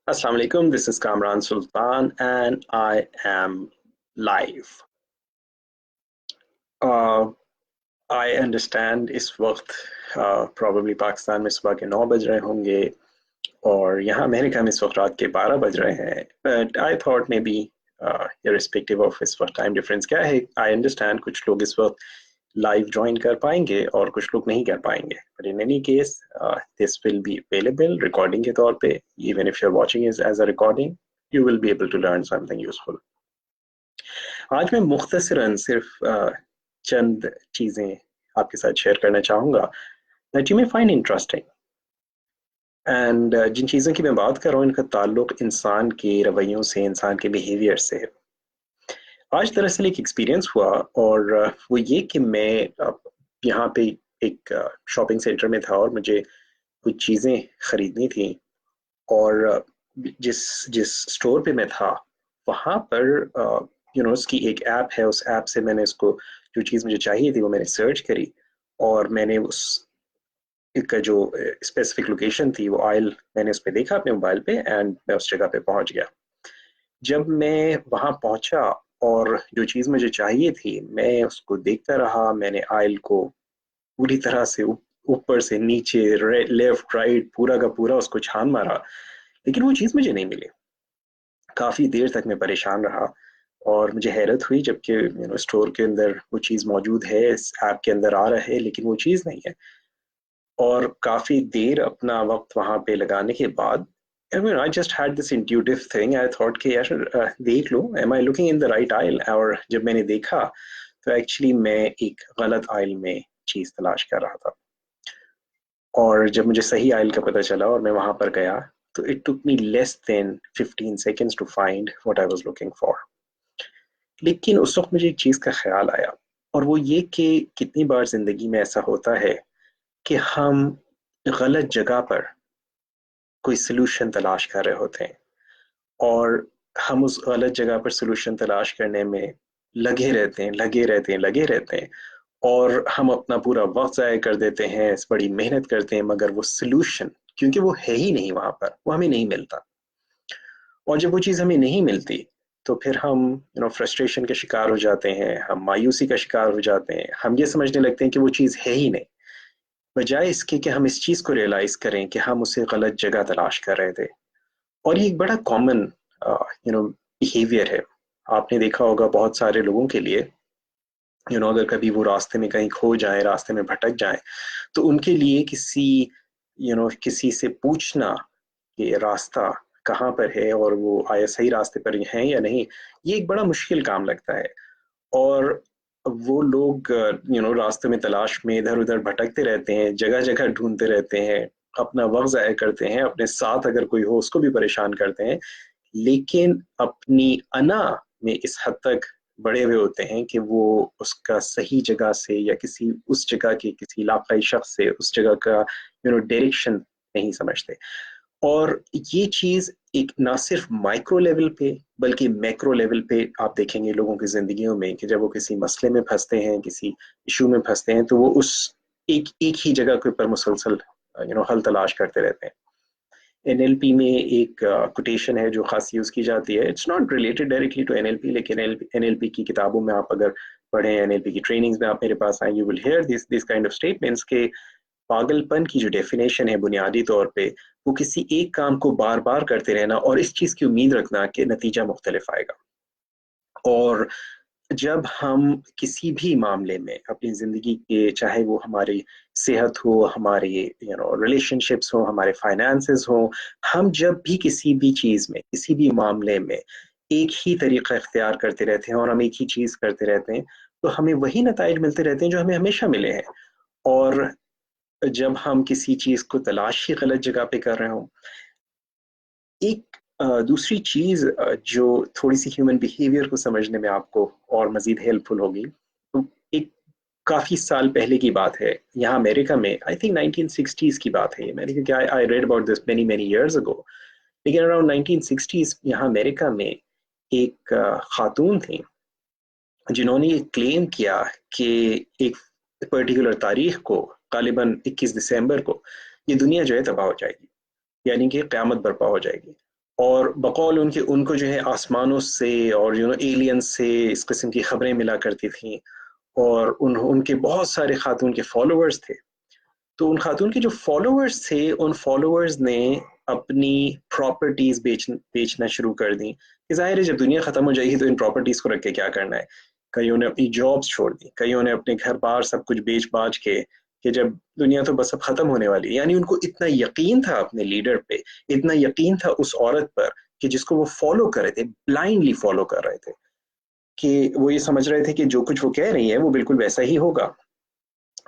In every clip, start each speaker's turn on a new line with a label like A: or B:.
A: Assalamu alaikum. This is Kamran Sultan and I am live. Uh, I understand इस वक्त probably Pakistan में सुबह के 9 बज रहे होंगे और यहाँ अमेरिका में इस वक्त रात के 12 बज रहे हैं. But I thought maybe irrespective of इस वक्त टाइम डिफरेंस क्या है, I understand कुछ लोग इस वक्त लाइव ज्वाइन कर पाएंगे और कुछ लोग नहीं कर पाएंगे. But in any case, this will be available recording के तौर पे. Even if you're watching it as a recording, you will be able to learn something useful. आज मैं मुख्तसरन सिर्फ चंद चीज़ें आपके साथ शेयर करना चाहूँगा that you may find interesting. And जिन चीज़ों की मैं बात कर रहा हूँ इनका ताल्लुक इंसान के रवैयों से, इंसान के बिहेवियर से है. आज दरअसल एक एक्सपीरियंस हुआ और वो ये कि मैं यहाँ पे एक शॉपिंग सेंटर में था और मुझे कुछ चीज़ें ख़रीदनी थी और जिस जिस स्टोर पे मैं था वहाँ पर उसकी एक ऐप है. उस ऐप से मैंने उसको जो चीज़ मुझे चाहिए थी वो मैंने सर्च करी और मैंने उस का जो स्पेसिफिक लोकेशन थी वो आयल मैंने उस पर देखा अपने मोबाइल पे एंड मैं उस जगह पे पहुंच गया. जब मैं वहां पहुंचा और जो चीज़ मुझे चाहिए थी मैं उसको देखता रहा. मैंने आयल को पूरी तरह से ऊपर से नीचे, लेफ्ट राइट, पूरा का पूरा उसको छान मारा, लेकिन वो चीज़ मुझे नहीं मिली. काफ़ी देर तक मैं परेशान रहा और मुझे हैरत हुई जबकि स्टोर के अंदर वो चीज़ मौजूद है, इस ऐप के अंदर आ रहा है, लेकिन वो चीज़ नहीं है. और काफ़ी देर अपना वक्त वहाँ पे लगाने के बाद I just had this intuitive thing. I thought कि यार देख लो, am I looking in the right aisle? और जब मैंने देखा तो एक्चुअली मैं एक गलत आइल में चीज़ तलाश कर रहा था और जब मुझे सही आइल का पता चला और मैं वहाँ पर गया तो it took me less than 15 seconds to find what I was looking for. लेकिन उस वक्त मुझे एक चीज़ का ख्याल आया और वो ये कि कितनी बार ज़िंदगी में ऐसा होता है कि हम गलत जगह पर कोई सलूशन तलाश कर रहे होते हैं और हम उस गलत जगह पर सलूशन तलाश करने में लगे रहते हैं और हम अपना पूरा वक्त ज़ाया कर देते हैं, बड़ी मेहनत करते हैं, मगर वो सलूशन क्योंकि वो है ही नहीं वहाँ पर, वो हमें नहीं मिलता. और जब वो चीज़ हमें नहीं मिलती तो फिर हम फ्रस्ट्रेशन के शिकार हो जाते हैं, हम मायूसी का शिकार हो जाते हैं, हम ये समझने लगते हैं कि वो चीज़ है ही नहीं, बजाय इसके कि हम इस चीज़ को रियलाइज़ करें कि हम उसे गलत जगह तलाश कर रहे थे. और ये एक बड़ा कॉमन बिहेवियर है. आपने देखा होगा बहुत सारे लोगों के लिए अगर कभी वो रास्ते में कहीं खो जाए, रास्ते में भटक जाए, तो उनके लिए किसी से पूछना कि रास्ता कहाँ पर है और वो आया सही रास्ते पर हैं या नहीं, ये एक बड़ा मुश्किल काम लगता है. और वो लोग रास्ते में तलाश में इधर उधर भटकते रहते हैं, जगह जगह ढूंढते रहते हैं, अपना वक्त ज़ाया करते हैं, अपने साथ अगर कोई हो उसको भी परेशान करते हैं, लेकिन अपनी अना में इस हद तक बड़े हुए होते हैं कि वो उसका सही जगह से या किसी उस जगह के किसी इलाकाई शख्स से उस जगह का डायरेक्शन नहीं समझते. और ये चीज़ एक ना सिर्फ माइक्रो लेवल पे बल्कि मैक्रो लेवल पे आप देखेंगे लोगों की जिंदगियों में कि जब वो किसी मसले में फंसते हैं, किसी इशू में फंसते हैं, तो वो उस एक ही जगह के ऊपर मुसलसल हल तलाश करते रहते हैं. एनएलपी में एक कोटेशन है जो खास यूज की जाती है. It's not related directly to NLP, लेकिन एनएलपी की किताबों में आप अगर पढ़ें, एनएलपी की ट्रेनिंग्स में आप मेरे पास आए, you will hear this kind of statements के पागलपन की जो डेफिनेशन है बुनियादी तौर पे वो किसी एक काम को बार बार करते रहना और इस चीज की उम्मीद रखना कि नतीजा मुख्तलिफ आएगा. और जब हम किसी भी मामले में अपनी ज़िंदगी के, चाहे वो हमारी सेहत हो, हमारे रिलेशनशिप्स हो, हमारे फाइनेंसेस हो, हम जब भी किसी भी चीज़ में, किसी भी मामले में एक ही तरीका इख्तियार करते रहते हैं और हम एक ही चीज़ करते रहते हैं, तो हमें वही नताइज मिलते रहते हैं जो हमें हमेशा मिले हैं. और जब हम किसी चीज़ को तलाश ही गलत जगह पे कर रहे हों, एक दूसरी चीज़ जो थोड़ी-सी ह्यूमन बिहेवियर को समझने में आपको और मज़ीद हेल्पफुल होगी, तो एक काफ़ी साल पहले की बात है. यहाँ अमेरिका में आई थिंक 1960s की बात है ये, मैंने क्योंकि I read about this many many years ago. लेकिन अराउंड 1960s यहाँ अमेरिका में एक खातून थी जिन्होंने ये क्लेम किया कि एक पर्टिकुलर तारीख को, ग़ालिबन 21 दिसंबर को, ये दुनिया जो है तबाह हो जाएगी, यानी कि क़यामत बर्पा हो जाएगी. और बकौल उनके उनको जो है आसमानों से और एलियन से इस किस्म की खबरें मिला करती थी। और उनके बहुत सारे खातून के फॉलोअर्स थे। तो उन खातून के जो फॉलोअर्स थे, उन फॉलोअर्स ने अपनी प्रॉपर्टीज बेचना शुरू कर दी कि जाहिर है जब दुनिया खत्म हो जाएगी तो इन प्रॉपर्टीज को रख के क्या करना है। कईयों ने अपनी जॉब्स छोड़ दी, कईयों ने अपने घर बार सब कुछ बेच बाच के कि जब दुनिया तो बस अब खत्म होने वाली है। यानी उनको इतना यकीन था अपने लीडर पे, इतना यकीन था उस औरत पर कि जिसको वो फॉलो कर रहे थे, ब्लाइंडली फॉलो कर रहे थे, कि वो ये समझ रहे थे कि जो कुछ वो कह रही है वो बिल्कुल वैसा ही होगा।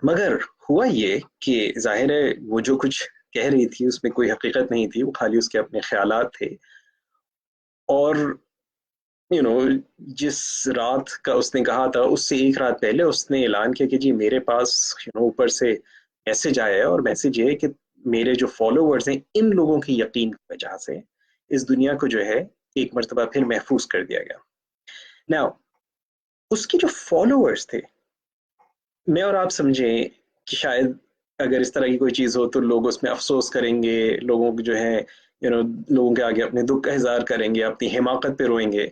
A: मगर हुआ ये कि जाहिर है वो जो कुछ कह रही थी उसमें कोई हकीकत नहीं थी, वो खाली उसके अपने ख्यालात थे। और यू नो जिस रात का उसने कहा था उससे एक रात पहले उसने ऐलान किया कि जी मेरे पास ऊपर से मैसेज आया है, और मैसेज ये है कि मेरे जो फॉलोवर्स हैं इन लोगों की यकीन की वजह से इस दुनिया को जो है एक मरतबा फिर महफूज कर दिया गया। नाउ उसके जो फॉलोवर्स थे, मैं और आप समझें कि शायद अगर इस तरह की कोई चीज़ हो तो लोग उसमें अफसोस करेंगे, लोगों को जो है लोगों के आगे अपने दुख का इजहार करेंगे, अपनी हिमाकत पे रोएंगे।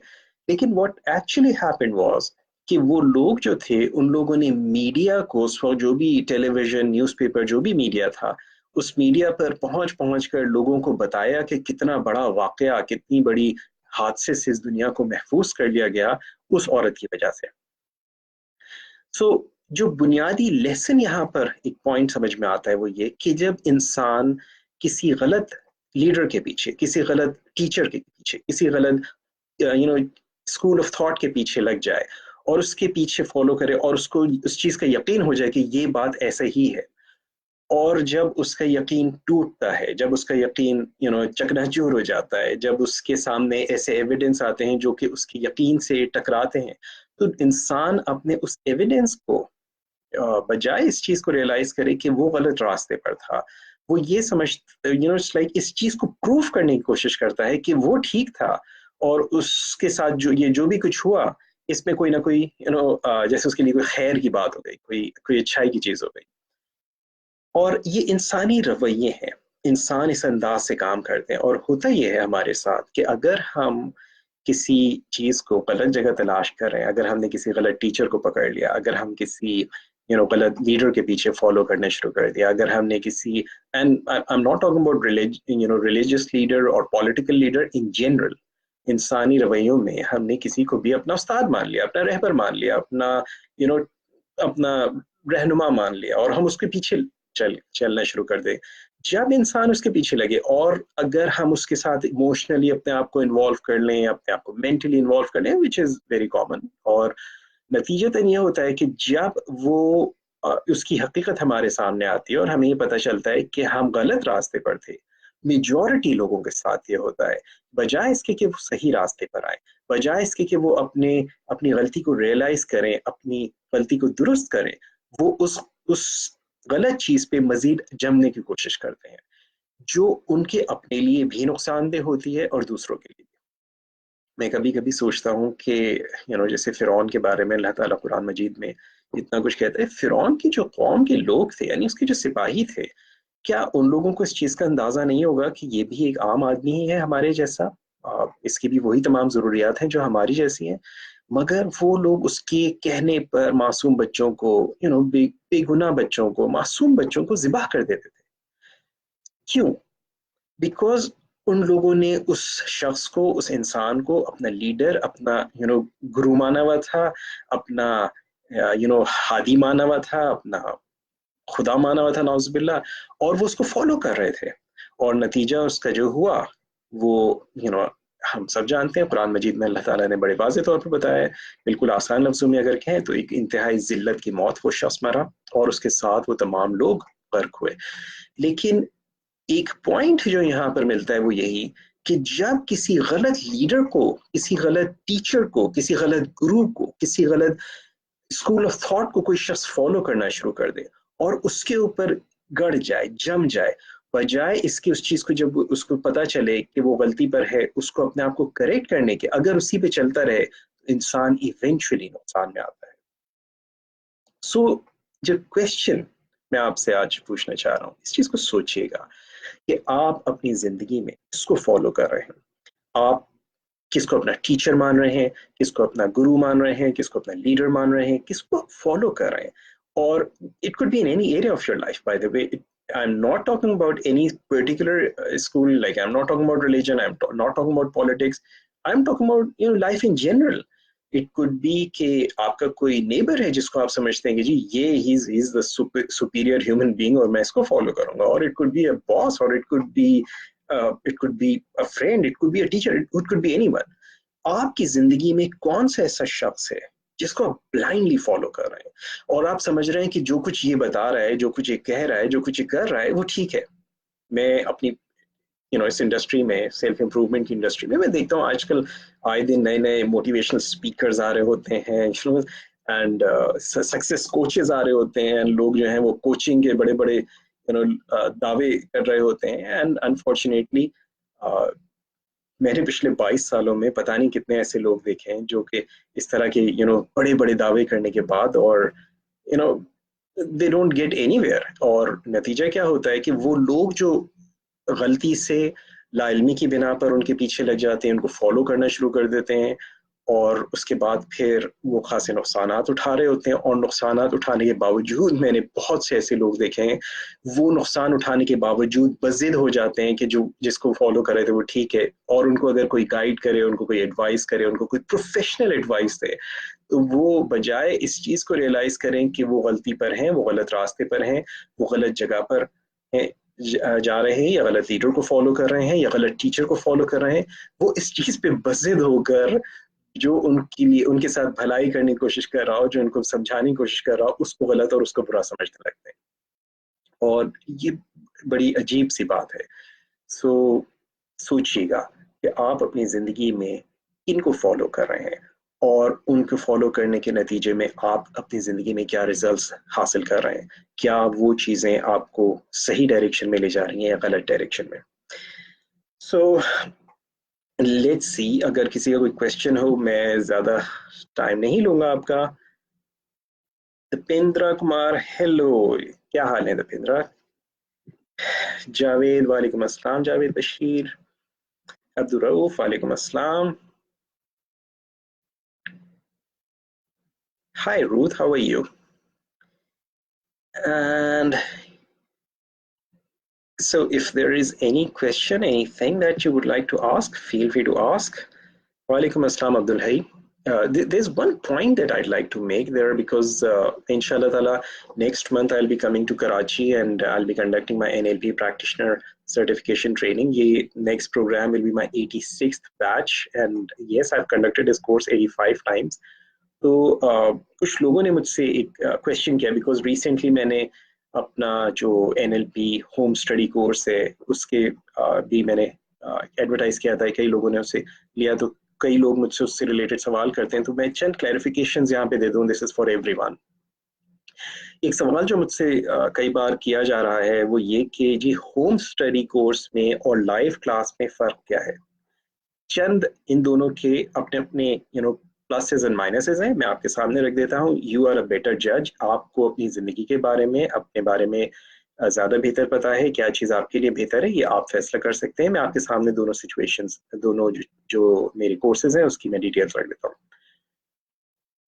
A: लेकिन व्हाट एक्चुअली हैपेंड वाज कि वो लोग जो थे उन लोगों ने मीडिया को, जो भी टेलीविजन न्यूज़पेपर जो भी मीडिया था, उस मीडिया पर पहुंच पहुंच कर लोगों को बताया कि कितना बड़ा वाकया, कितनी बड़ी हादसे से इस दुनिया को महफूज कर लिया गया उस औरत की वजह से। सो जो बुनियादी लेसन यहाँ पर एक पॉइंट समझ में आता है वो ये कि जब इंसान किसी गलत लीडर के पीछे, किसी गलत टीचर के पीछे, किसी गलत स्कूल ऑफ थॉट के पीछे लग जाए और उसके पीछे फॉलो करे और उसको उस चीज का यकीन हो जाए कि ये बात ऐसा ही है, और जब उसका यकीन टूटता है, जब उसका यकीन चकनाचूर हो जाता है, जब उसके सामने ऐसे एविडेंस आते हैं जो कि उसके यकीन से टकराते हैं, तो इंसान अपने उस एविडेंस को बजाय इस चीज को रियलाइज करे कि वो गलत रास्ते पर था, वो ये समझ इट्स लाइक इस चीज को प्रूफ करने की कोशिश करता है कि वो ठीक था, और उसके साथ जो भी कुछ हुआ इसमें कोई ना कोई जैसे उसके लिए कोई खैर की बात हो गई, कोई कोई अच्छाई की चीज हो गई। और ये इंसानी रवैये हैं, इंसान इस अंदाज से काम करते हैं। और होता ये है हमारे साथ कि अगर हम किसी चीज को गलत जगह तलाश कर रहे हैं, अगर हमने किसी गलत टीचर को पकड़ लिया, अगर हम किसी गलत लीडर के पीछे फॉलो करना शुरू कर दिया, अगर हमने किसी, and I am not talking about religious leader और पॉलिटिकल लीडर, इन जनरल इंसानी रवैयों में हमने किसी को भी अपना उस्ताद मान लिया, अपना रहबर मान लिया, अपना यू you नो know, अपना रहनुमा मान लिया, और हम उसके पीछे चलना शुरू कर दे। जब इंसान उसके पीछे लगे और अगर हम उसके साथ इमोशनली अपने आप को इन्वॉल्व कर लें, अपने आप को मेंटली इन्वॉल्व कर लें, विच इज वेरी कॉमन, और नतीजतन ये होता है कि जब वो उसकी हकीकत हमारे सामने आती है और हमें ये पता चलता है कि हम गलत रास्ते पर थे। मेजॉरिटी लोगों के साथ ये होता है, बजाय इसके कि वो सही रास्ते पर आए, बजाय इसके कि वो अपने अपनी गलती को रियलाइज करें, अपनी गलती को दुरुस्त करें, वो उस गलत चीज पे मजीद जमने की कोशिश करते हैं, जो उनके अपने लिए भी नुकसानदेह होती है और दूसरों के लिए। मैं कभी कभी सोचता हूँ कि जैसे फिरौन के बारे में अल्लाह ताला कुरान मजीद में इतना कुछ कहता है। फिरौन की जो कौम के लोग थे, यानी उसके जो सिपाही थे, क्या उन लोगों को इस चीज का अंदाजा नहीं होगा कि ये भी एक आम आदमी ही है हमारे जैसा, इसकी भी वही तमाम जरूरियात हैं जो हमारी जैसी हैं। मगर वो लोग उसके कहने पर मासूम बच्चों को, बेगुनाह बच्चों को, मासूम बच्चों को जिबा कर देते थे। क्यों? बिकॉज उन लोगों ने उस शख्स को, उस इंसान को अपना लीडर, अपना गुरु माना हुआ था, अपना हादी माना हुआ था, अपना खुदा माना हुआ था, नाउजुबिल्ला, और वो उसको फॉलो कर रहे थे। और नतीजा उसका जो हुआ वो हम सब जानते हैं, कुरान मजीद में अल्लाह ताला ने बड़े वाज़ेह तौर पर बताया है। बिल्कुल आसान लफ्जों में अगर कहें तो एक इंतहाई जिल्लत की मौत वो शख्स मरा, और उसके साथ वो तमाम लोग गर्क हुए। लेकिन एक पॉइंट जो यहाँ पर मिलता है वो यही कि जब किसी गलत लीडर को, किसी गलत टीचर को, किसी गलत गुरु को, किसी गलत स्कूल ऑफ थॉट को कोई शख्स फॉलो करना शुरू कर दे और उसके ऊपर गड़ जाए, जम जाए, बजाय इसकी उस चीज को जब उसको पता चले कि वो गलती पर है, उसको अपने आप को करेक्ट करने के, अगर उसी पे चलता रहे, इंसान इवेंचुअली नुकसान में आता है। सो जो क्वेश्चन मैं आपसे आज पूछना चाह रहा हूँ, इस चीज को सोचिएगा कि आप अपनी जिंदगी में इसको फॉलो कर रहे हैं। आप किसको अपना टीचर मान रहे हैं, किसको अपना गुरु मान रहे हैं, किसको अपना लीडर मान रहे हैं, किसको फॉलो कर रहे हैं. और it could be in any area of your life, bye the way. I'm not talking about any particular school, like I'm not talking about religion, not talking about politics. I'm talking about, you know, life in general. It could be कि आपका कोई neighbour है जिसको आप समझते हैं कि जी ये he's the superior human being और मैं इसको फॉलो करूंगा. और it could be a boss, or it could be a friend, it could be a teacher, it could be anyone. आपकी जिंदगी में कौन सा ऐसा शख्स है जिसको आप ब्लाइंडली फॉलो कर रहे हैं और आप समझ रहे हैं कि जो कुछ ये बता रहा है, जो कुछ ये कह रहा है, जो कुछ ये कर रहा है, वो ठीक है. मैं अपनी इस इंडस्ट्री में, सेल्फ इम्प्रूवमेंट की इंडस्ट्री में, मैं देखता हूँ आजकल आए दिन नए नए मोटिवेशनल स्पीकर्स आ रहे होते हैं, एंड सक्सेस कोचेस आ रहे होते हैं, एंड लोग जो हैं वो कोचिंग के बड़े बड़े दावे कर रहे होते हैं. एंड अनफॉर्चुनेटली मैंने पिछले 22 सालों में पता नहीं कितने ऐसे लोग देखे हैं जो कि इस तरह के बड़े बड़े दावे करने के बाद और दे डोंट गेट एनीवेयर. और नतीजा क्या होता है कि वो लोग जो गलती से लाइल्मी की बिना पर उनके पीछे लग जाते हैं, उनको फॉलो करना शुरू कर देते हैं, और उसके बाद फिर वो खासे नुकसानात उठा रहे होते हैं. और नुकसानात उठाने के बावजूद मैंने बहुत से ऐसे लोग देखे हैं, वो नुकसान उठाने के बावजूद बज़िद हो जाते हैं कि जो जिसको फॉलो करे थे वो ठीक है, और उनको अगर कोई गाइड करे, उनको कोई एडवाइस करे, उनको कोई प्रोफेशनल एडवाइस दे, तो वो बजाय इस चीज़ को रियलाइज करें कि वो गलती पर हैं, वो गलत रास्ते पर हैं, वो गलत जगह पर हैं, जा रहे हैं, या गलत लीडर को फॉलो कर रहे हैं, या गलत टीचर को फॉलो कर रहे हैं, वो इस चीज़ पे बज़िद होकर जो उनके लिए, उनके साथ भलाई करने की कोशिश कर रहा हो, जो उनको समझाने की कोशिश कर रहा हो, उसको गलत और उसको बुरा समझने लगते हैं. और ये बड़ी अजीब सी बात है. सोचिएगा कि आप अपनी जिंदगी में किनको फॉलो कर रहे हैं, और उनको फॉलो करने के नतीजे में आप अपनी जिंदगी में क्या रिजल्ट्स हासिल कर रहे हैं. क्या वो चीजें आपको सही डायरेक्शन में ले जा रही हैं या गलत डायरेक्शन में. सो लेट्स सी, अगर किसी का कोई क्वेश्चन हो, मैं ज्यादा टाइम नहीं लूंगा आपका. दीपेंद्र कुमार, हेलो, क्या हाल है दीपेंद्र. जावेद, वालेकुम अस्सलाम. जावेद बशीर. अब्दुल रऊफ, वालेकुम अस्सलाम. Hi Ruth, how are you? And so if there is any question, anything that you would like to ask, feel free to ask. Walaikum assalam, Abdul Hay. There's one point that I'd like to make there, because inshallah ta'ala next month I'll be coming to Karachi and I'll be conducting my NLP practitioner certification training. Ye next program will be my 86th batch, and yes, I've conducted this course 85 times. तो कुछ लोगों ने मुझसे एक question किया, because recently मैंने अपना जो NLP होम स्टडी कोर्स है उसके भी मैंने एडवर्टाइज किया था, कई लोगों ने उसे लिया, तो कई लोग मुझसे उससे रिलेटेड सवाल करते हैं, तो मैं चंद क्लैरिफिकेशंस यहाँ पे दे दूँ. This is for everyone. एक सवाल जो मुझसे कई बार किया जा रहा है वो ये कि जी होम स्टडी कोर्स में और लाइव क्लास में फ़र्क क्या है. चंद इन दोनों के अपने अपने प्लसेस एंड माइनसेस हैं, मैं आपके सामने रख देता हूँ. यू आर अ बेटर जज. आपको अपनी ज़िंदगी के बारे में, अपने बारे में ज़्यादा बेहतर पता है, क्या चीज़ आपके लिए बेहतर है, ये आप फैसला कर सकते हैं. मैं आपके सामने दोनों सिचुएशंस, दोनों जो मेरे कोर्सेज हैं उसकी मैं डिटेल्स रख देता हूँ.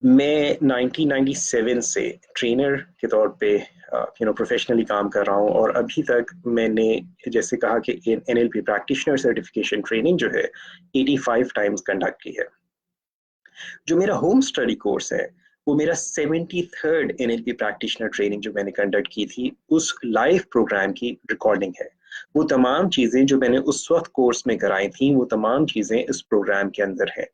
A: मैं 1997 से ट्रेनर के तौर पे प्रोफेशनली काम कर रहा हूँ, और अभी तक मैंने जैसे कहा कि NLP प्रैक्टिशनर सर्टिफिकेशन ट्रेनिंग जो है 85 टाइम्स कंडक्ट की है. जो मेरा होम स्टडी कोर्स है वो मेरा 73rd NLP प्रैक्टिशनर ट्रेनिंग जो मैंने कंडक्ट की थी, उस लाइव प्रोग्राम की रिकॉर्डिंग है. वो तमाम चीज़ें जो मैंने उस वक्त कोर्स में कराई थी, वो तमाम चीज़ें इस प्रोग्राम के अंदर है.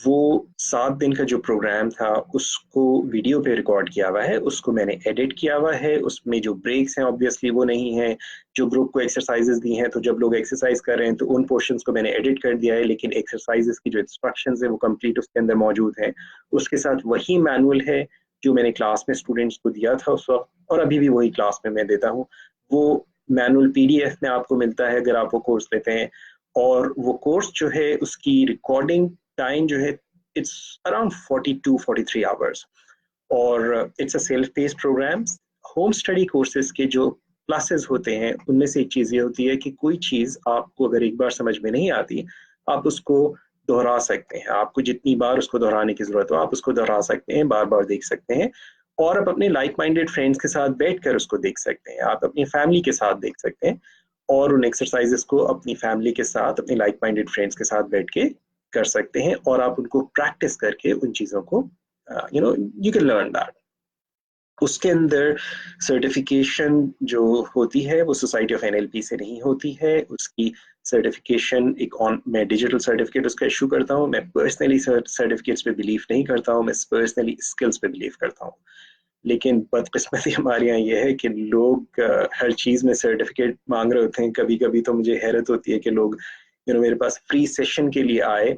A: वो 7 दिन का जो प्रोग्राम था उसको वीडियो पे रिकॉर्ड किया हुआ है, उसको मैंने एडिट किया हुआ है. उसमें जो ब्रेक्स हैं ऑब्वियसली वो नहीं है. जो ग्रुप को एक्सरसाइजेस दी हैं, तो जब लोग एक्सरसाइज कर रहे हैं तो उन पोर्शंस को मैंने एडिट कर दिया है, लेकिन एक्सरसाइजेस की जो इंस्ट्रक्शंस है वो कंप्लीट उसके अंदर मौजूद है. उसके साथ वही मैनुअल है जो मैंने क्लास में स्टूडेंट्स को दिया था उस वक्त, और अभी भी वही क्लास में मैं देता हूँ. वो मैनुअल PDF में आपको मिलता है अगर आप वो कोर्स लेते हैं. और वो कोर्स जो है उसकी रिकॉर्डिंग टाइम जो है इट्स अराउंड 42-43 आवर्स, और it's a self paced program. Home study courses के जो क्लासेस होते हैं उनमें से एक चीज़ ये होती है कि कोई चीज़ आपको अगर एक बार समझ में नहीं आती आप उसको दोहरा सकते हैं। आपको जितनी बार उसको दोहराने की जरूरत हो आप उसको दोहरा सकते हैं, बार बार देख सकते हैं, और आप अपने लाइक माइंडेड फ्रेंड्स के साथ बैठकर उसको देख सकते हैं, आप अपनी फैमिली के साथ देख सकते हैं, और उन एक्सरसाइजेस को अपनी फैमिली के साथ, अपने लाइक माइंडेड फ्रेंड्स के साथ बैठ के कर सकते हैं, और आप उनको प्रैक्टिस करके उन चीज़ों को यू कैन लर्न दैट। उसके अंदर सर्टिफिकेशन जो होती है वो सोसाइटी ऑफ एनएलपी से नहीं होती है। उसकी सर्टिफिकेशन एक ऑन, मैं डिजिटल सर्टिफिकेट उसका इशू करता हूँ। मैं पर्सनली सर्टिफिकेट्स पे बिलीव नहीं करता हूँ, मैं पर्सनली स्किल्स पे बिलीव करता हूँ। लेकिन बदकिस्मती हमारे यहाँ ये है कि लोग हर चीज़ में सर्टिफिकेट मांग रहे होते हैं। कभी कभी तो मुझे हैरत होती है कि लोग मेरे पास फ्री सेशन के लिए आए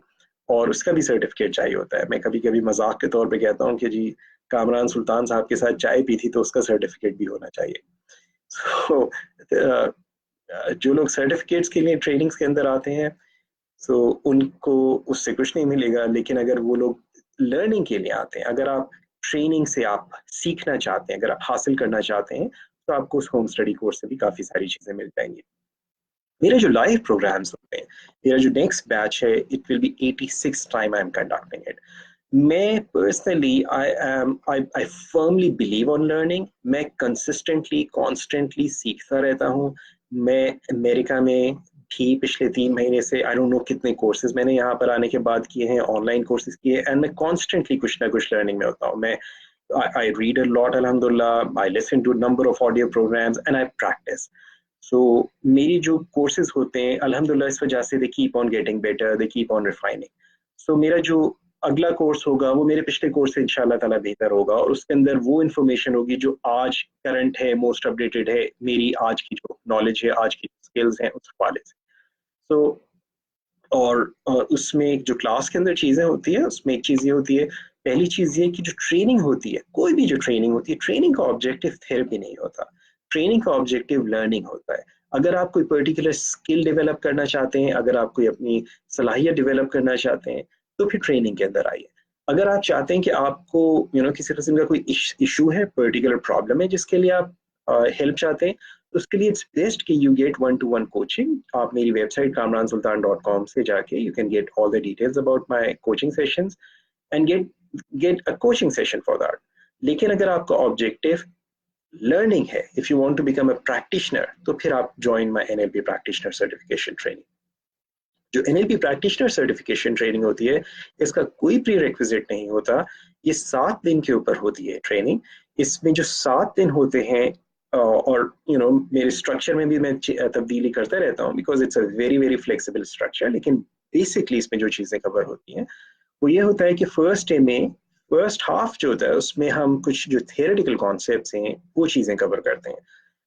A: और उसका भी सर्टिफिकेट चाहिए होता है। मैं कभी कभी मजाक के तौर पे कहता हूँ कि जी कामरान सुल्तान साहब के साथ चाय पी थी तो उसका सर्टिफिकेट भी होना चाहिए। so, जो लोग सर्टिफिकेट्स के लिए ट्रेनिंग्स के अंदर आते हैं सो उनको उससे कुछ नहीं मिलेगा। लेकिन अगर वो लोग लर्निंग के लिए आते हैं, अगर आप ट्रेनिंग से आप सीखना चाहते हैं, अगर आप हासिल करना चाहते हैं, तो आपको उस होम स्टडी कोर्स से भी काफ़ी सारी चीज़ें मिल जाएंगी। मेरे जो लाइव प्रोग्राम्स होते हैं, मेरा जो नेक्स्ट बैच है, it will be 86 time I am conducting it. मैं personally I firmly believe on learning. मैं कंसिस्टेंटली कॉन्स्टेंटली सीखता रहता हूँ। मैं अमेरिका में भी पिछले 3 महीने से आई डोंट नो कितने कोर्सेज मैंने यहाँ पर आने के बाद किए हैं, ऑनलाइन कोर्सेज किए, एंड मैं कॉन्स्टेंटली कुछ ना कुछ लर्निंग में होता हूँ। मैं I read a lot, alhamdulillah. I listen to a number of audio programs and I practice. So मेरी जो कोर्सेज होते हैं अल्हम्दुलिल्लाह इस वजह से they keep on getting better, they keep on refining. So मेरा जो अगला कोर्स होगा वो मेरे पिछले कोर्स से इंशाल्लाह ताला बेहतर होगा, और उसके अंदर वो इन्फॉर्मेशन होगी जो आज करंट है, मोस्ट अपडेटेड है, मेरी आज की जो नॉलेज है, आज की स्किल्स हैं उस हवाले से। सो और उसमें जो क्लास के अंदर चीज़ें होती है उसमें एक चीज़ ये होती है, पहली चीज़ ये कि जो ट्रेनिंग होती है, कोई भी जो ट्रेनिंग होती है, ट्रेनिंग का ऑब्जेक्टिव थेरेपी नहीं होता, ट्रेनिंग का ऑब्जेक्टिव लर्निंग होता है। अगर आप कोई पर्टिकुलर स्किल डेवलप करना चाहते हैं, अगर आप कोई अपनी सलाहियत डेवलप करना चाहते हैं, तो फिर ट्रेनिंग के अंदर आइए। अगर आप चाहते हैं कि आपको किसी किस्म का कोई इशू है, पर्टिकुलर प्रॉब्लम है जिसके लिए आप हेल्प चाहते हैं, तो उसके लिए इट्स बेस्ट कि यू गेट 1-to-1 कोचिंग। आप मेरी वेबसाइट kamransultan.com से जाके you can get all the details about my coaching sessions and get a coaching session for that. लेकिन अगर आपका ऑब्जेक्टिव लर्निंग है, if you want to become a practitioner, तो फिर आप join my NLP practitioner certification training. जो NLP practitioner certification training होती है, इसका कोई प्री रिक्विजिट नहीं होता। ये 7 दिन के ऊपर होती है ट्रेनिंग। इसमें जो 7 दिन होते हैं, और मेरे स्ट्रक्चर में भी मैं तब्दीली करता रहता हूँ, because it's a very very flexible structure. लेकिन बेसिकली इसमें जो चीज़ें कवर होती हैं वो ये होता है कि फर्स्ट डे में, फर्स्ट हाफ जो होता है उसमें हम कुछ जो थियोरेटिकल कॉन्सेप्ट्स हैं वो चीज़ें कवर करते हैं।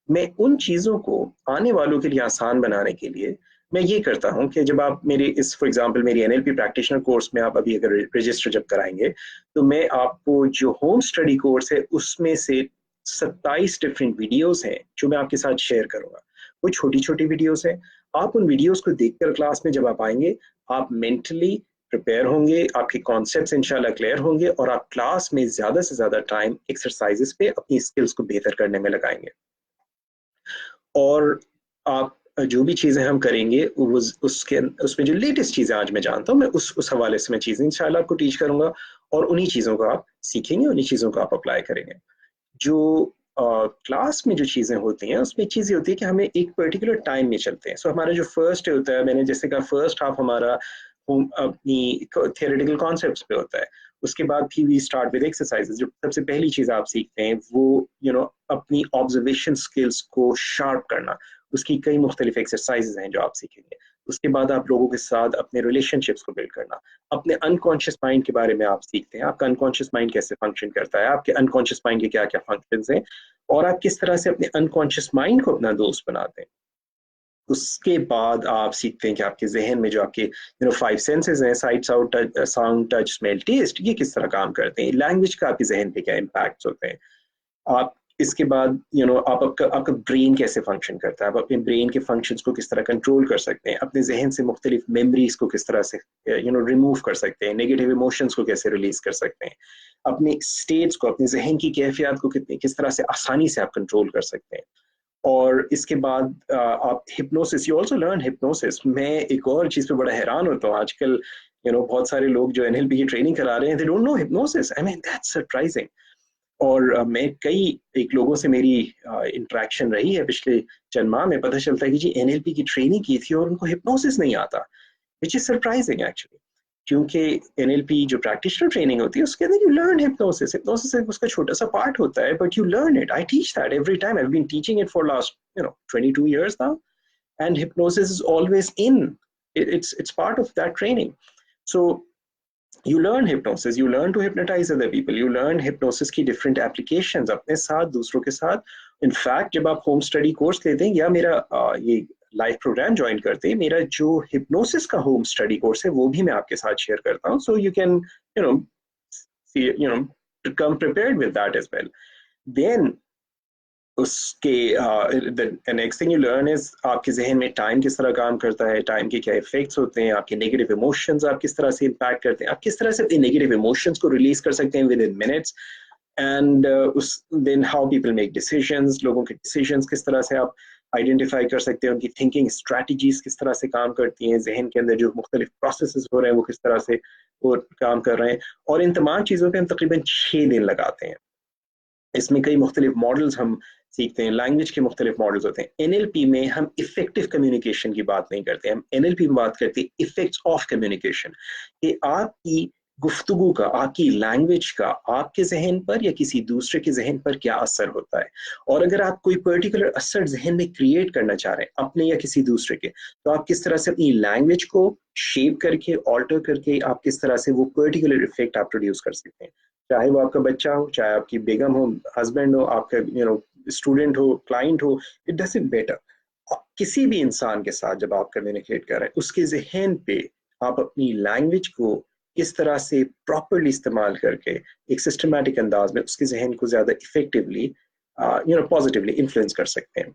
A: मैं उन चीज़ों को आने वालों के लिए आसान बनाने के लिए मैं ये करता हूँ कि जब आप मेरी इस फॉर एग्जांपल मेरी एनएलपी प्रैक्टिशनर कोर्स में आप अभी अगर रजिस्टर जब कराएंगे, तो मैं आपको जो होम स्टडी कोर्स है उसमें से 27 डिफरेंट वीडियोस हैं जो मैं आपके साथ शेयर करूंगा। वो छोटी छोटी वीडियोस हैं। आप उन वीडियोस को देखकर क्लास में जब आप आएंगे, आप मेंटली प्रिपेयर होंगे, आपके कॉन्सेप्ट्स इंशाल्लाह क्लियर होंगे, और आप क्लास में ज़्यादा से ज़्यादा टाइम एक्सरसाइजेस पे अपनी स्किल्स को बेहतर करने में लगाएंगे। और आप जो भी चीज़ें हम करेंगे वो उसमें जो लेटेस्ट चीज़ें आज मैं जानता हूँ, मैं उस हवाले से मैं चीज़ें इंशाल्लाह आपको टीच करूंगा, और उन्हीं चीज़ों को आप सीखेंगे, उन्हीं चीज़ों को आप अप्लाई करेंगे। जो क्लास में जो चीज़ें होती हैं उसमें चीज़ ये होती है कि हमें एक पर्टिकुलर टाइम में चलते हैं। सो हमारा जो फर्स्ट होता है, मैंने जैसे कहा फर्स्ट हाफ हमारा अपनी थियोरेटिकल कॉन्सेप्ट्स पे होता है। उसके बाद फिर वी स्टार्ट विद एक्सरसाइजेस। जो सबसे पहली चीज़ आप सीखते हैं वो अपनी ऑब्जर्वेशन स्किल्स को शार्प करना। उसकी कई मुख्तलिफ एक्सरसाइजेज हैं जो आप सीखेंगे। उसके बाद आप लोगों के साथ अपने रिलेशनशिप्स को बिल्ड करना, अपने अनकॉन्शियस माइंड के बारे में आप सीखते हैं। आपका अनकॉन्शियस माइंड कैसे फंक्शन करता है, आपके अनकॉन्शियस माइंड के क्या क्या फंक्शंस हैं, और आप किस तरह से अपने अनकॉन्शियस माइंड को अपना दोस्त बनाते हैं। उसके बाद आप सीखते हैं कि आपके जहन में जो आपके 5 सेंसेस हैं, site sound touch smell taste, ये किस तरह काम करते हैं। लैंग्वेज का आपके जहन पे क्या इम्पैक्ट होते हैं। आप इसके बाद आप आपका ब्रेन कैसे फंक्शन करता है, आप अपने ब्रेन के फंक्शंस को किस तरह कंट्रोल कर सकते हैं, अपने जहन से मुख्तलिफ मेमोरीज को किस तरह से रिमूव कर सकते हैं, नेगेटिव इमोशंस को कैसे रिलीज कर सकते हैं, अपने स्टेट्स को, अपने जहन की कैफियत को किस तरह से आसानी से आप कंट्रोल कर सकते हैं। और इसके बाद आप hypnosis, you also learn hypnosis. मैं एक और चीज़ पे बड़ा हैरान होता हूँ आजकल, बहुत सारे लोग जो एनएलपी की ट्रेनिंग करा रहे हैं, they don't know hypnosis. I mean that's surprising. और मैं कई एक लोगों से मेरी इंटरेक्शन रही है पिछले चंद माह में, पता चलता है कि जी एनएलपी की ट्रेनिंग की थी और उनको हिप्नोसिस नहीं आता, विच इज सरप्राइजिंग एक्चुअली। क्योंकि एनएलपी जो प्रैक्टिशनर ट्रेनिंग होती है उसके अंदर यू लर्न हिप्नोसिस। हिप्नोसिस उसका छोटा सा पार्ट होता है, but you learn it. I teach that every time. I have been teaching it for last 22 years now, and hypnosis is always in. It's part of that training. So you learn hypnosis, you learn to hypnotize other people, you learn hypnosis की different applications अपने साथ, दूसरों के साथ. In fact, जब आप home study course लेते हैं या मेरा ये लाइव प्रोग्राम ज्वाइन करते हैं, मेरा जो हिप्नोसिस का होम स्टडी कोर्स है वो भी मैं आपके साथ शेयर करता हूँ. So you can see, to come prepared with that as well. Then उसके the next thing you learn is आपके जहन में टाइम किस तरह काम करता है, टाइम के क्या इफेक्ट्स होते हैं, आपके नेगेटिव इमोशंस आप किस तरह से इम्पैक्ट करते हैं, आप किस तरह से अपने नेगेटिव इमोशंस को रिलीज कर सकते हैं within minutes. And then how people make decisions, लोगों के डिसीजंस किस तरह से आप आइडेंटिफाई कर सकते हैं, उनकी थिंकिंग स्ट्रैटेजीज किस तरह से काम करती हैं, जहन के अंदर जो मुख्तलिफ प्रोसेसेस हो रहे हैं वो किस तरह से वो काम कर रहे हैं. और इन तमाम चीज़ों पे हम तकरीबन 6 दिन लगाते हैं. इसमें कई मुख्तलिफ मॉडल्स हम सीखते हैं, लैंग्वेज के मुख्तलिफ मॉडल्स होते हैं. एनएलपी में हम इफेक्टिव कम्युनिकेशन की बात नहीं करते, हम एनएलपी में बात करते हैं इफेक्ट्स ऑफ कम्युनिकेशन, कि आपकी गुफ्तगू का, आपकी लैंग्वेज का आपके जहन पर या किसी दूसरे के जहन पर क्या असर होता है. और अगर आप कोई पर्टिकुलर असर जहन में क्रिएट करना चाह रहे हैं अपने या किसी दूसरे के, तो आप किस तरह से अपनी लैंग्वेज को शेप करके, ऑल्टर करके, आप किस तरह से वो पर्टिकुलर इफेक्ट आप प्रोड्यूस कर सकते हैं. चाहे वो आपका बच्चा हो, चाहे आपकी बेगम हो, हस्बैंड हो, आपका स्टूडेंट हो, क्लाइंट हो, इट डजंट मैटर. किसी भी इंसान के साथ जब आप कम्युनिकेट कर रहे हैं, उसके जहन पे आप अपनी लैंग्वेज को किस तरह से प्रॉपरली इस्तेमाल करके एक सिस्टमैटिक अंदाज में उसके जहन को ज्यादा इफेक्टिवली पॉजिटिवली इन्फ्लुएंस कर सकते हैं.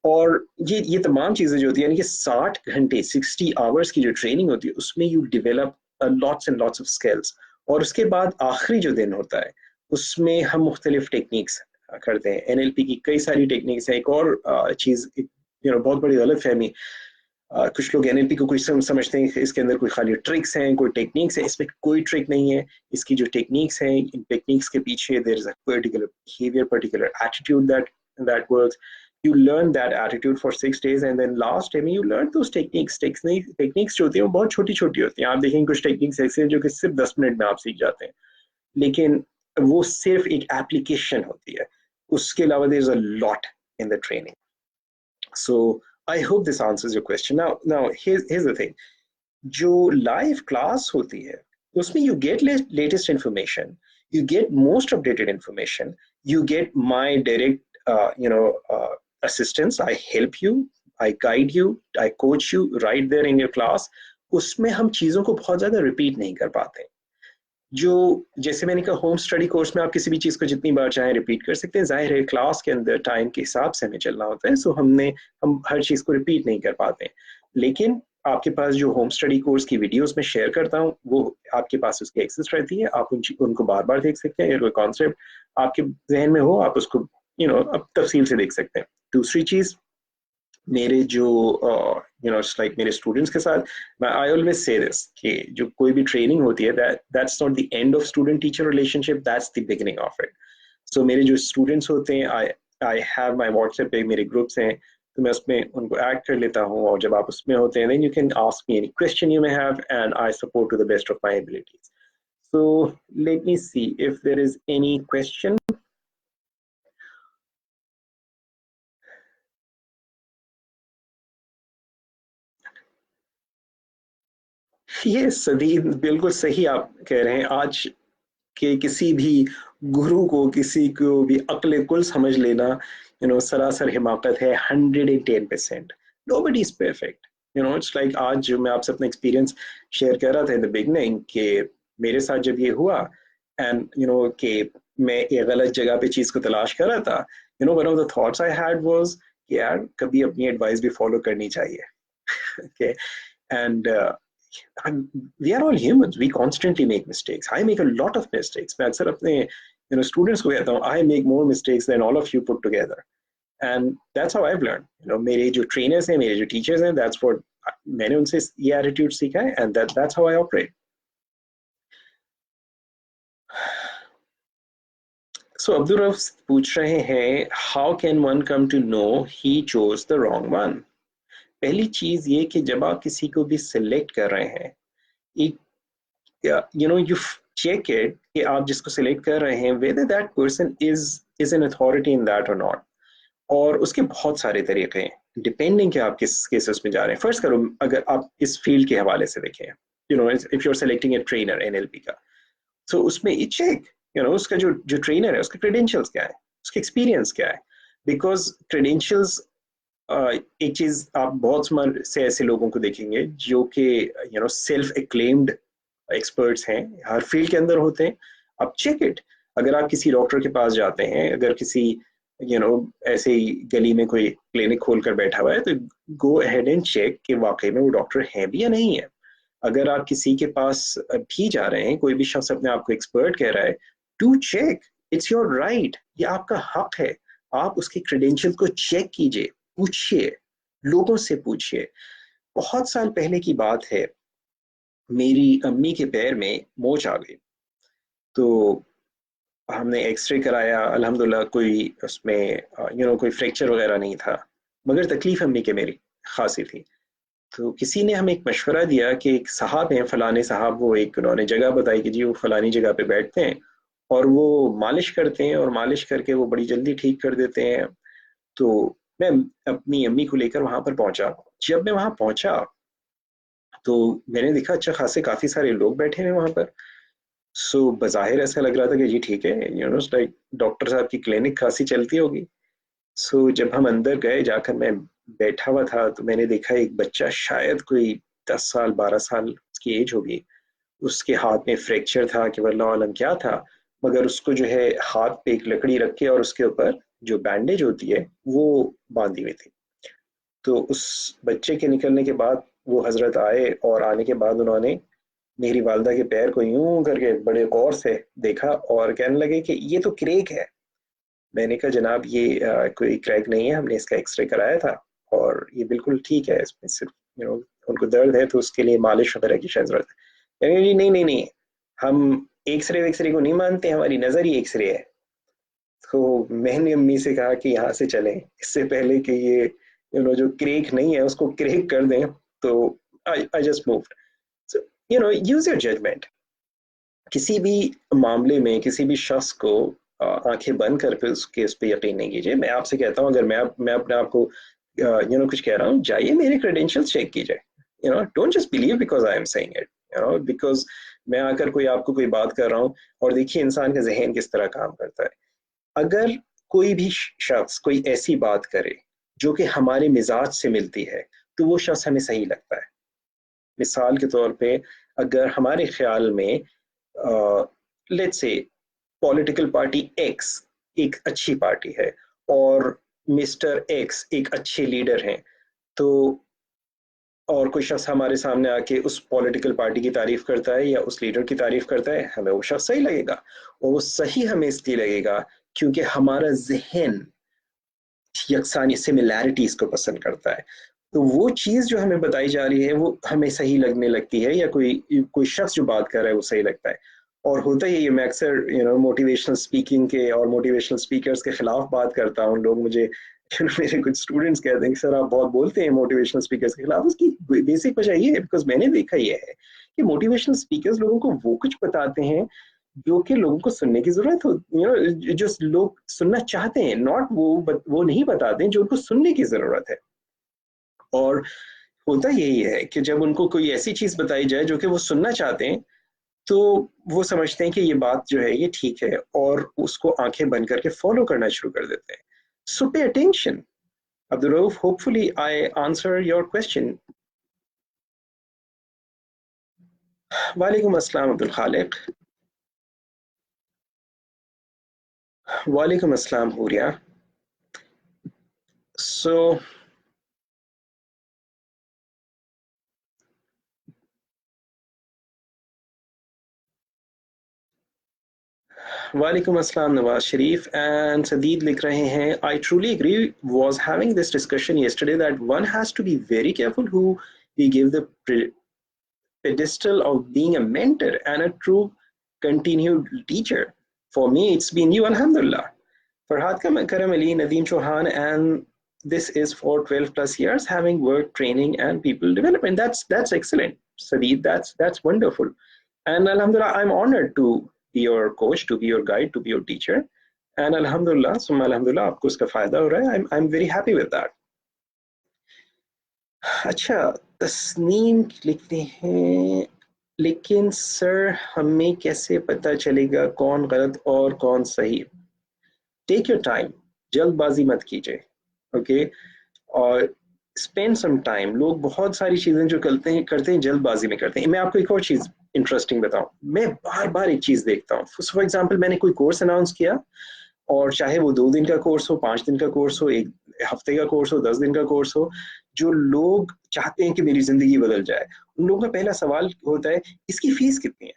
A: और ये तमाम चीजें जो होती है, यानी कि 60 घंटे 60 आवर्स की जो ट्रेनिंग होती है, उसमें you develop lots and lots of skills. और उसके बाद आखिरी जो दिन होता है उसमें हम मुख्तलिफ टेक्निक्स करते हैं. एनएलपी की कई सारी टेक्निक्स हैं. एक और चीज, बहुत बड़ी गलत फहमी, कुछ लोग एनएलपी को कोई समझते हैं इसके अंदर कोई खाली ट्रिक्स हैं, कोई टेक्निक्स है. इसमें कोई ट्रिक नहीं है. इसकी जो टेक्निक्स हैं, इन टेक्निक्स के पीछे there is a particular behaviour, particular attitude that works. You learn that attitude for 6 days, and then last day में you learn those techniques. Techniques जो होती है वो बहुत छोटी छोटी होती हैं. आप देखेंगे कुछ टेक्निक्स ऐसे हैं जो कि सिर्फ 10 मिनट में आप सीख जाते हैं, लेकिन वो सिर्फ एक एप्लीकेशन होती है. उसके अलावा there is a lot in the training. So I hope this answers your question. Now here's the thing. जो लाइव क्लास होती है उसमें you get latest information, you get most updated information, you get my direct assistance. I help you, I guide you, I coach you right there in your class. उसमें हम चीज़ों को बहुत ज़्यादा रिपीट नहीं कर पाते. जो जैसे मैंने कहा, होम स्टडी कोर्स में आप किसी भी चीज़ को जितनी बार चाहें रिपीट कर सकते हैं. जाहिर है क्लास के अंदर टाइम के हिसाब से हमें चलना होता है, सो हम हर चीज़ को रिपीट नहीं कर पाते. लेकिन आपके पास जो होम स्टडी कोर्स की वीडियोस में शेयर करता हूँ, वो आपके पास उसकी एक्सेस रहती है. आप उनको बार बार देख सकते हैं. कोई कॉन्सेप्ट आपके जहन में हो, आप उसको अब तफसील से देख सकते हैं. दूसरी चीज़, मेरे जो मेरे स्टूडेंट्स के साथ, आई ऑलवेज से दिस कि जो कोई भी ट्रेनिंग होती है, that's not the end of student teacher relationship, that's the beginning of it. So मेरे जो स्टूडेंट्स होते हैं, आई हैव माई व्हाट्सएप पे मेरे ग्रुप्स हैं, तो मैं उसमें उनको ऐड कर लेता हूँ. और जब आप उसमें होते हैं, then you can ask me any question you may have, and I support to the best of my abilities. So let me see if there is any question. ये सदीद बिल्कुल सही आप कह रहे हैं. आज के किसी भी गुरु को, किसी को भी अक्ल कुल समझ लेना सरासर हिमाकत है. 110%. Nobody is perfect. It's like आज जो मैं आपसे अपना एक्सपीरियंस शेयर कर रहा था इन द बिगनिंग, कि मेरे साथ जब ये हुआ, एंड कि मैं एक गलत जगह पे चीज को तलाश कर रहा था, one of the thoughts I had was कि यार कभी अपनी एडवाइस भी फॉलो करनी चाहिए. okay. And we are all humans. We constantly make mistakes. I make a lot of mistakes. मैं अक्सर अपने students को कहता हूँ, I make more mistakes than all of you put together. And that's how I have learn, you know, मेरे जो trainers हैं, मेरे जो टीचर्स हैं, दैट्स व्हाट मैंने उनसे ये एटीट्यूड सीखा है, and that's how I operate. So Abdul Rauf पूछ रहे हैं, how can one come to know he chose the wrong one. पहली चीज ये कि जब आप किसी को भी सिलेक्ट कर रहे हैं, एक, you know, you check it कि आप जिसको सिलेक्ट कर रहे हैं whether that person is an authority in that or not. और उसके बहुत सारे तरीके हैं डिपेंडिंग कि आप किस केसेस में जा रहे हैं. फर्स्ट करो, अगर आप इस फील्ड के हवाले से देखें, you know, if you are selecting a trainer NLP का, तो उसमें ये चेक, यू नो, उसका जो जो ट्रेनर है उसका क्रेडेंशियल्स क्या है, उसका एक्सपीरियंस क्या है. बिकॉज क्रेडेंशियल्स, एक चीज आप बहुत से ऐसे लोगों को देखेंगे जो कि, you know, self acclaimed experts हैं, हर फील्ड के अंदर होते हैं. आप चेक इट. अगर आप किसी डॉक्टर के पास जाते हैं, अगर किसी, यू नो, ऐसे ही गली में कोई क्लिनिक खोल कर बैठा हुआ है, तो गो अहेड एंड चेक कि वाकई में वो डॉक्टर है भी या नहीं है. अगर आप किसी के पास भी जा रहे हैं, कोई भी शख्स अपने आप को एक्सपर्ट कह रहा है, to check, it's your right, ये आपका हक है. आप उसके क्रेडेंशियल को चेक कीजिए, पूछिए, लोगों से पूछिए. बहुत साल पहले की बात है, मेरी अम्मी के पैर में मोच आ गई. तो हमने एक्सरे कराया, अल्हम्दुलिल्लाह कोई उसमें, यू नो, कोई फ्रैक्चर वगैरह नहीं था, मगर तकलीफ अम्मी के मेरी खासी थी. तो किसी ने हमें एक मशवरा दिया कि एक साहब हैं, फलाने साहब, वो एक, उन्होंने जगह बताई कि जी वो फलानी जगह पे बैठते हैं और वो मालिश करते हैं, और मालिश करके वो बड़ी जल्दी ठीक कर देते हैं. तो मैं अपनी अम्मी को लेकर वहां पर पहुंचा. जब मैं वहां पहुंचा तो मैंने देखा अच्छा खासे काफी सारे लोग बैठे हैं वहां पर. सो बज़ाहिर ऐसा लग रहा था कि जी ठीक है, यू नो, लाइक डॉक्टर साहब की क्लिनिक खासी चलती होगी. सो जब हम अंदर गए, जाकर मैं बैठा हुआ था, तो मैंने देखा एक बच्चा, शायद कोई 10 साल 12 साल की एज होगी, उसके हाथ में फ्रैक्चर था कि वल्लाह आलम क्या था, मगर उसको जो है हाथ पे एक लकड़ी रख के और उसके ऊपर जो बैंडेज होती है वो बांधी हुई थी. तो उस बच्चे के निकलने के बाद वो हजरत आए, और आने के बाद उन्होंने मेरी वालदा के पैर को यूं करके बड़े गौर से देखा और कहने लगे कि ये तो क्रैक है. मैंने कहा जनाब ये कोई क्रैक नहीं है, हमने इसका एक्सरे कराया था और ये बिल्कुल ठीक है, इसमें सिर्फ, यू नो, उनको दर्द है तो उसके लिए मालिश वगैरह की शायद जरूरत है. जी नहीं नहीं नहीं, हम एक्सरे वेक्सरे को नहीं मानते, हमारी नजर ही एक्सरे है. तो मैंने अम्मी से कहा कि यहाँ से चलें, इससे पहले कि ये, यू नो, जो क्रेक नहीं है उसको क्रेक कर दें. तो I just moved. So, you know, use your judgement. किसी भी मामले में किसी भी शख्स को आंखें बंद करके उसके उस पर यकीन नहीं कीजिए. मैं आपसे कहता हूँ, अगर मैं अपने आप को, यू नो, कुछ कह रहा हूँ, जाइए मेरे क्रेडेंशियल्स चेक कीजिए. You know, don't just believe because I am saying it, you know, because मैं आकर कोई आपको कोई बात कर रहा हूँ. और देखिए इंसान का जहन किस तरह काम करता है. अगर कोई भी शख्स कोई ऐसी बात करे जो कि हमारे मिजाज से मिलती है, तो वो शख्स हमें सही लगता है. मिसाल के तौर पे, अगर हमारे ख्याल में, let's say, political party x एक अच्छी पार्टी है और मिस्टर एक्स एक अच्छे लीडर हैं, तो और कोई शख्स हमारे सामने आके उस पॉलिटिकल पार्टी की तारीफ करता है या उस लीडर की तारीफ करता है, हमें वो शख्स सही लगेगा. और वो सही हमें इसलिए लगेगा क्योंकि हमारा जहन यकसानी सिमिलैरिटीज को पसंद करता है. तो वो चीज जो हमें बताई जा रही है वो हमें सही लगने लगती है, या कोई कोई शख्स जो बात कर रहा है वो सही लगता है. और होता ही है, मैं अक्सर, यू नो, मोटिवेशनल स्पीकिंग के और मोटिवेशनल स्पीकर्स के खिलाफ बात करता हूँ. लोग मुझे मेरे कुछ स्टूडेंट्स कहते हैं कि सर आप बहुत बोलते हैं मोटिवेशनल स्पीकर्स के खिलाफ. उसकी बेसिक वजह ये है, बिकॉज मैंने देखा ये है कि मोटिवेशनल स्पीकर्स लोगों को वो कुछ बताते हैं जो कि लोगों को सुनने की जरूरत हो, यू नो, जो लोग सुनना चाहते हैं, नॉट वो नहीं बताते हैं जो उनको सुनने की जरूरत है. और होता यही है कि जब उनको कोई ऐसी चीज बताई जाए जो कि वो सुनना चाहते हैं, तो वो समझते हैं कि ये बात जो है ये ठीक है, और उसको आंखें बंद करके फॉलो करना शुरू कर देते हैं. So pay attention. Abdul Rauf, hopefully I answer your question. वालेकुम अस्सलाम अब्दुल खालिक. वालेकुम अस्सलाम हुरिया. So वालेकुम अस्सलाम नवाज शरीफ एंड सदीद लिख रहे हैं I truly agree was having this discussion yesterday that one has to be very careful who we give the pedestal of being a mentor and a true continued teacher. For me it's been you, alhamdulillah. Farhad Karam Ali, Nadeem Chauhan, and this is for 12 plus years having work training and people development. That's excellent, Sadeed. That's wonderful. And alhamdulillah, I'm honored to be your coach, to be your guide, to be your teacher. And alhamdulillah, summa alhamdulillah, आपको उसका फायदा हो रहा है. I'm very happy with that. अच्छा, तस्नीम लिखते हैं, लेकिन सर हमें कैसे पता चलेगा कौन गलत और कौन सही? टेक योर टाइम, जल्दबाजी मत कीजिए, ओके? और स्पेंड सम टाइम. लोग बहुत सारी चीजें जो करते हैं जल्दबाजी में करते हैं. मैं आपको एक और चीज इंटरेस्टिंग बताऊं, मैं बार बार एक चीज देखता हूँ. फॉर एग्जाम्पल, मैंने कोई कोर्स अनाउंस किया, और चाहे वो 2 दिन का कोर्स हो, 5 दिन का कोर्स हो, 1 हफ्ते का कोर्स हो, 10 दिन का कोर्स हो, जो लोग चाहते हैं कि मेरी जिंदगी बदल जाए, उन लोगों का पहला सवाल होता है, इसकी फीस कितनी है?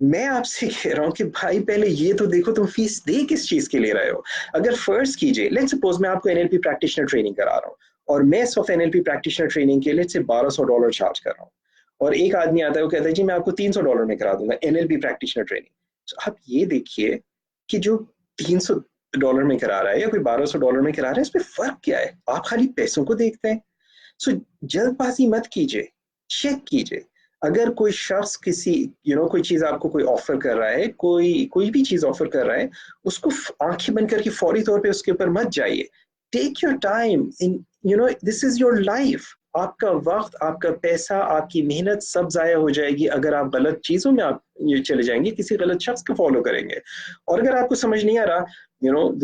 A: मैं आपसे कह रहा हूँ कि भाई पहले ये तो देखो तुम फीस दे किस चीज के ले रहे हो. अगर फर्स्ट कीजिए, लेट्स सपोज मैं आपको एनएलपी प्रैक्टिशनर ट्रेनिंग करा रहा हूँ, और मैं सिर्फ एनएलपी प्रैक्टिशनर ट्रेनिंग के लेट्स से $1200 चार्ज कर रहा हूँ, और एक आदमी आता है वो कहता है जी मैं आपको $300 में करा दूंगा एनएलपी प्रैक्टिशनर ट्रेनिंग. तो आप ये देखिए कि जो $300 में करा रहा है या कोई $1200 में करा रहा है, इसमें फर्क क्या है? आप खाली पैसों को देखते हैं. सो जल्दबाजी मत कीजिए, चेक कीजिए. अगर कोई शख्स किसी कोई चीज आपको कोई ऑफर कर रहा है, कोई भी चीज ऑफर कर रहा है, उसको आंखें बंद करके फौरी तौर पे उसके ऊपर मत जाइए. Take your time. In this is your life. आपका वक्त, आपका पैसा, आपकी मेहनत सब जाया हो जाएगी अगर आप गलत चीजों में आप ये चले जाएंगे, किसी गलत शख्स को फॉलो करेंगे. और अगर आपको समझ नहीं आ रहा,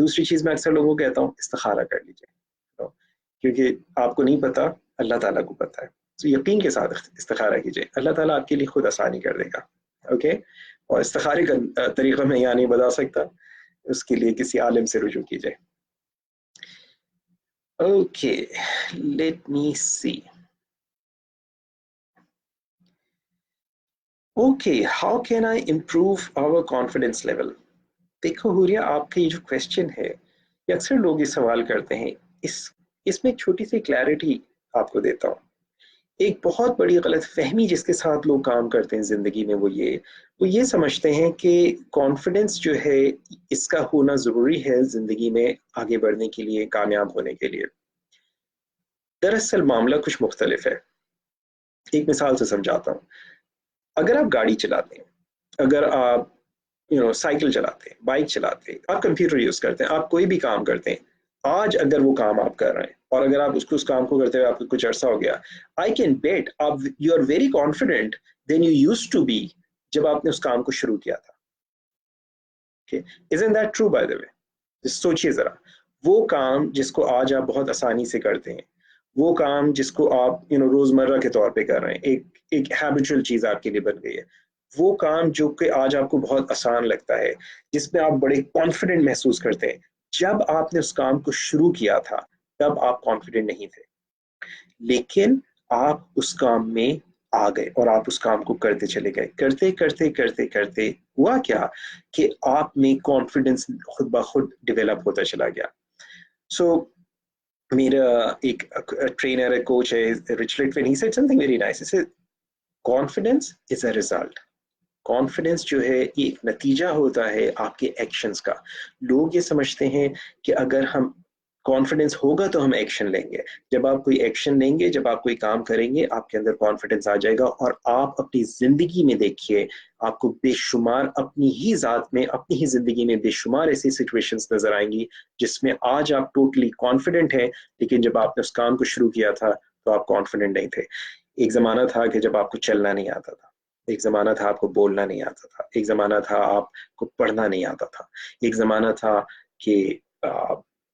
A: दूसरी चीज मैं अक्सर लोगों को कहता हूँ, इस्तिखारा कर लीजिए, क्योंकि आपको नहीं पता, अल्लाह ताला को पता है. तो यकीन के साथ इस्तिखारा कीजिए, अल्लाह ताला आपके लिए खुद आसानी कर देगा, ओके? और इस्तिखारे का तरीका मैं यहाँ नहीं बता सकता, उसके लिए किसी आलिम से रुजू कीजिए. Okay, let me see. Okay, how can I improve our confidence level? देखो हुरिया, आपका ये जो क्वेश्चन है, ये अक्सर लोग ये सवाल करते हैं. इसमें एक छोटी सी क्लैरिटी आपको देता हूँ. एक बहुत बड़ी गलत फहमी जिसके साथ लोग काम करते हैं जिंदगी में, वो ये समझते हैं कि कॉन्फिडेंस जो है इसका होना जरूरी है जिंदगी में आगे बढ़ने के लिए, कामयाब होने के लिए. दरअसल मामला कुछ मुख्तलिफ है. एक मिसाल से समझाता हूँ. अगर आप गाड़ी चलाते हैं, अगर आप साइकिल चलाते हैं, बाइक चलाते हैं, आप कंप्यूटर यूज करते हैं, आप कोई भी काम करते हैं, आज अगर वो काम आप कर रहे हैं और अगर आप उस काम को करते हुए आपको कुछ अरसा हो गया, आई कैन बेट आप you are very confident then you used to be जब आपने उस काम को शुरू किया था. Isn't that true by the way? सोचिए जरा, वो काम जिसको आज आप बहुत आसानी से करते हैं, वो काम जिसको आप रोजमर्रा के तौर पे कर रहे हैं, एक हैबिचुअल चीज आपके लिए बन गई है, वो काम जो कि आज आपको बहुत आसान लगता है, जिसमें आप बड़े कॉन्फिडेंट महसूस करते हैं, जब आपने उस काम को शुरू किया था तब आप कॉन्फिडेंट नहीं थे, लेकिन आप उस काम में आ गए और आप उस काम को करते चले गए. करते करते करते करते हुआ क्या कि आप में कॉन्फिडेंस खुद ब खुद डेवलप होता चला गया. सो मेरा एक ट्रेनर है, कोच है, Rich Litwin, he said something very nice. He said confidence is a result. Confidence जो है ये एक नतीजा होता है आपके एक्शंस का. लोग ये समझते हैं कि अगर हम कॉन्फिडेंस होगा तो हम एक्शन लेंगे. जब आप कोई एक्शन लेंगे, जब आप कोई काम करेंगे, आपके अंदर कॉन्फिडेंस आ जाएगा और आप अपनी जिंदगी में देखिए, आपको बेशुमार अपनी ही जात में, अपनी ही जिंदगी में बेशुमार ऐसी सिचुएशंस नजर आएंगी जिसमें आज आप टोटली कॉन्फिडेंट हैं, लेकिन जब आपने उस काम को शुरू किया था तो आप कॉन्फिडेंट नहीं थे. एक जमाना था कि जब आपको चलना नहीं आता था, एक जमाना था आपको बोलना नहीं आता था, एक जमाना था आपको पढ़ना नहीं आता था, एक जमाना था कि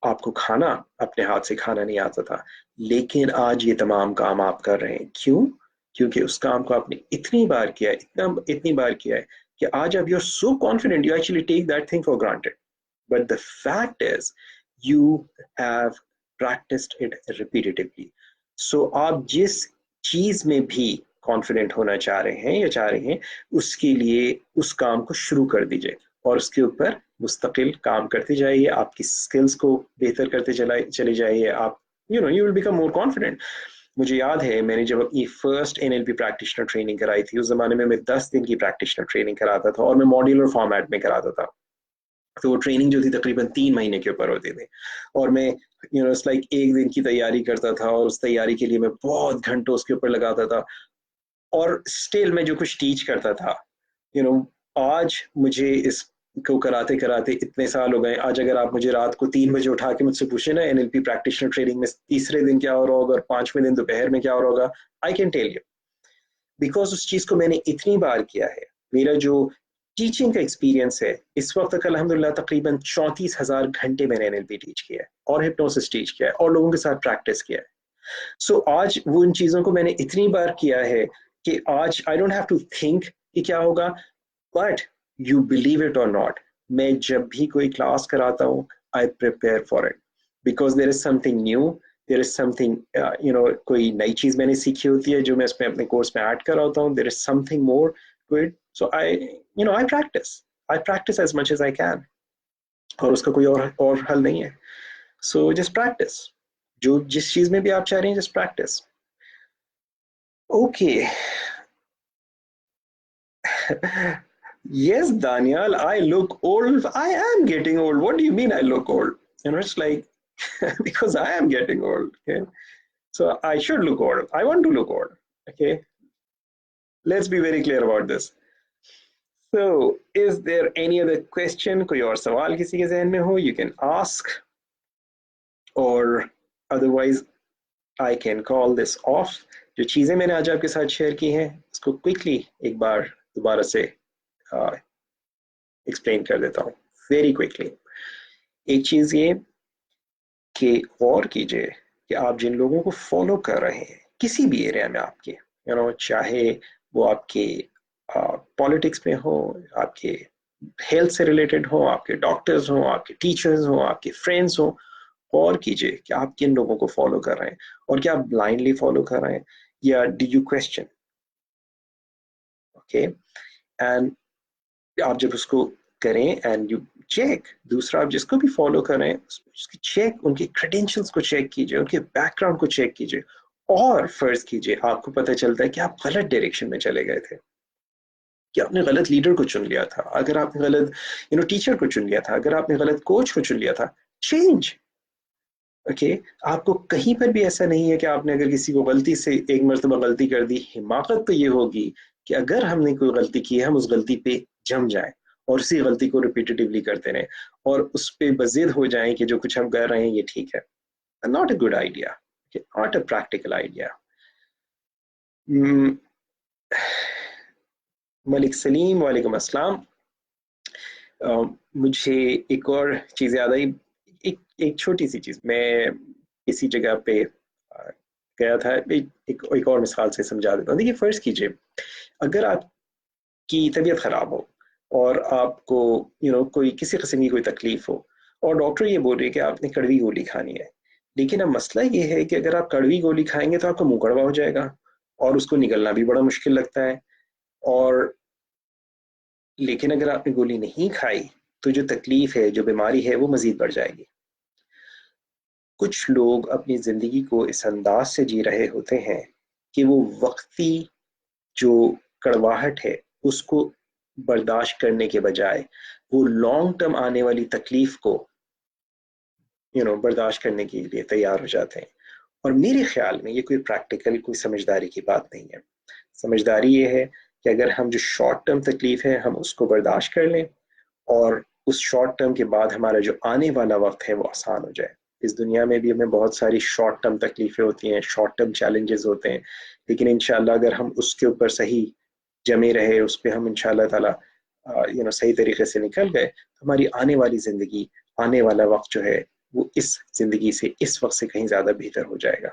A: आपको खाना अपने हाथ से खाना नहीं आता था, लेकिन आज ये तमाम काम आप कर रहे हैं. क्यों? क्योंकि उस काम को आपने इतनी बार किया है, इतनी बार किया है कि आज आप you are so confident, you actually take that thing for granted. But the fact is you have practised it repetitively. So आप जिस चीज में भी कॉन्फिडेंट होना चाह रहे हैं या चाह रहे हैं, उसके लिए उस काम को शुरू कर दीजिए और उसके ऊपर मुस्तकिल काम करते जाइए, आपकी स्किल्स को बेहतर करते चले जाइए, आप you will become more confident. मुझे याद है मैंने जब अपनी फर्स्ट एनएलपी प्रैक्टिशनर ट्रेनिंग कराई थी, उस जमाने में मैं 10 दिन की प्रैक्टिशनर ट्रेनिंग कराता था और मैं मॉड्यूलर फॉर्मेट में कराता था। तो वो ट्रेनिंग जो थी तकरीबन 3 महीने के ऊपर होती थी, और मैं इट्स लाइक एक दिन की तैयारी करता था और उस तैयारी के लिए मैं बहुत घंटों उसके ऊपर लगाता था, और स्टिल मैं जो कुछ टीच करता था यू you नो आज मुझे इस को कराते कराते इतने साल हो गए, आज अगर आप मुझे रात को 3 बजे उठा के मुझसे पूछे ना एनएलपी प्रैक्टिशनर ट्रेनिंग में तीसरे दिन क्या हो रहा होगा और 5वें दिन दोपहर में क्या हो रहा होगा, I can tell you, because उस चीज को मैंने इतनी बार किया है। मेरा जो टीचिंग का एक्सपीरियंस है इस वक्त तक अल्हम्दुलिल्लाह तकरीबन 34,000 घंटे मैंने एनएलपी टीच किया है और हिप्नोसिस टीच किया है और लोगों के साथ प्रैक्टिस किया है। सो आज वो इन चीजों को मैंने इतनी बार किया है कि आज I don't have to think कि क्या होगा, बट यू बिलीव इट और नॉट, मैं जब भी कोई क्लास कराता हूँ I prepare for it, because there is something new, there is something कोई नई चीज मैंने सीखी होती है जो मैं उसमें अपने कोर्स में ऐड कर होता हूँ, there is something more to it, so I practice as much as I can, और उसका कोई और हल नहीं है। सो जस्ट प्रैक्टिस, जो जिस चीज में भी आप चाह रहे हैं just practice. Okay. Yes, Daniel, I look old. I am getting old. What do you mean I look old? It's like because I am getting old. Okay, so I should look old. I want to look old. Okay, let's be very clear about this. So, is there any other question? कोई और सवाल किसी के ज़हन में हो? You can ask, or otherwise I can call this off. जो चीज़ें मैंने आज आपके साथ शेयर की हैं, उसको क्विकली एक बार दोबारा से एक्सप्लेन कर देता हूँ वेरी क्विकली। एक चीज ये कि गौर कीजिए कि आप जिन लोगों को फॉलो कर रहे हैं किसी भी एरिया में आपके चाहे वो आपके पॉलिटिक्स में हो, आपके हेल्थ से रिलेटेड हो, आपके डॉक्टर्स हो, आपके टीचर्स हो, आपके फ्रेंड्स हो, गौर कीजिए कि आप किन लोगों को फॉलो कर रहे हैं और क्या आप ब्लाइंडली फॉलो कर रहे हैं या do you question. Okay, and आप जब उसको करें एंड यू चेक, दूसरा आप जिसको भी फॉलो करें उसकी चेक, उनके क्रेडेंशियल्स को चेक कीजिए, उनके बैकग्राउंड को चेक कीजिए, और फर्ज कीजिए आपको पता चलता है कि आप गलत डायरेक्शन में चले गए थे, कि आपने गलत लीडर को चुन लिया था, अगर आपने गलत टीचर को चुन लिया था, अगर आपने गलत कोच को चुन लिया था, चेंज। ओके, आपको कहीं पर भी ऐसा नहीं है कि आपने अगर किसी को गलती से एक मरतबा गलती कर दी, हिमाकत तो ये होगी कि अगर हमने कोई गलती की है हम उस गलती पे जम जाए और उसी गलती को रिपीटेटिवली करते रहें और उस पे बजिद हो जाएं कि जो कुछ हम कर रहे हैं ये ठीक है। Not a good idea, not a practical idea. Malik Salim, वालेकुम अस्सलाम। मुझे एक और चीज़ याद आई, एक छोटी सी चीज़, मैं किसी जगह पे गया था, एक और मिसाल से समझा देता हूँ। देखिए फ़र्ज़ कीजिए अगर आपकी तबीयत ख़राब हो और आपको कोई किसी किस्म की कोई तकलीफ़ हो और डॉक्टर ये बोल रही है कि आपने कड़वी गोली खानी है, लेकिन अब मसला ये है कि अगर आप कड़वी गोली खाएंगे तो आपका मुंह कड़वा हो जाएगा और उसको निगलना भी बड़ा मुश्किल लगता है, और लेकिन अगर आपने गोली नहीं खाई तो जो तकलीफ है, जो बीमारी है, वो मजीद बढ़ जाएगी। कुछ लोग अपनी जिंदगी को इस अंदाज से जी रहे होते हैं कि वो वक्ती जो कड़वाहट है उसको बर्दाश्त करने के बजाय वो लॉन्ग टर्म आने वाली तकलीफ को बर्दाश्त करने के लिए तैयार हो जाते हैं। और मेरे ख्याल में ये कोई प्रैक्टिकल, कोई समझदारी की बात नहीं है। समझदारी ये है कि अगर हम जो शॉर्ट टर्म तकलीफ है हम उसको बर्दाश्त कर लें और उस शॉर्ट टर्म के बाद हमारा जो आने वाला वक्त है वो आसान हो जाए। इस दुनिया में भी हमें बहुत सारी शॉर्ट टर्म तकलीफें होती हैं, शॉर्ट टर्म चैलेंजेस होते हैं, लेकिन इंशाल्लाह अगर हम उसके ऊपर सही जमे रहे, उस पर हम इंशाल्लाह ताला सही तरीके से निकल गए, तो हमारी आने वाली ज़िंदगी, आने वाला वक्त जो है वो इस ज़िंदगी से, इस वक्त से कहीं ज़्यादा बेहतर हो जाएगा।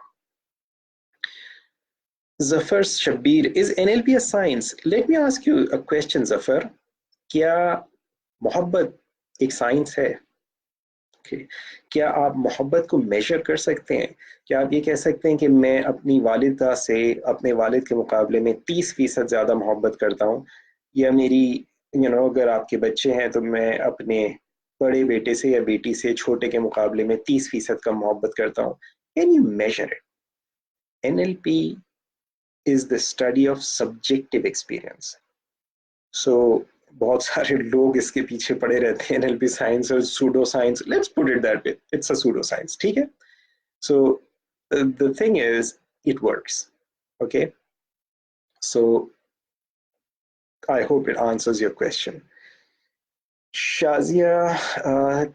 A: Zafar Shabir, is NLP a science? Let me ask you a question, Zafar. क्या मोहब्बत एक साइंस है? Okay. क्या आप मोहब्बत को मेजर कर सकते हैं? क्या आप ये कह सकते हैं कि मैं अपनी वालिदा से अपने वालिद के मुकाबले में 30% ज़्यादा मोहब्बत करता हूँ, या मेरी अगर आपके बच्चे हैं तो मैं अपने बड़े बेटे से या बेटी से छोटे के मुकाबले में 30% कम मोहब्बत करता हूँ. Can you measure it? NLP is the study of subjective experience. So बहुत सारे लोग इसके पीछे पड़े रहते हैं, NLP साइंस और pseudo science. Let's put it that way, it's a pseudo science. ठीक है. So the thing is, it works. Okay. So I hope it answers your question. Shazia,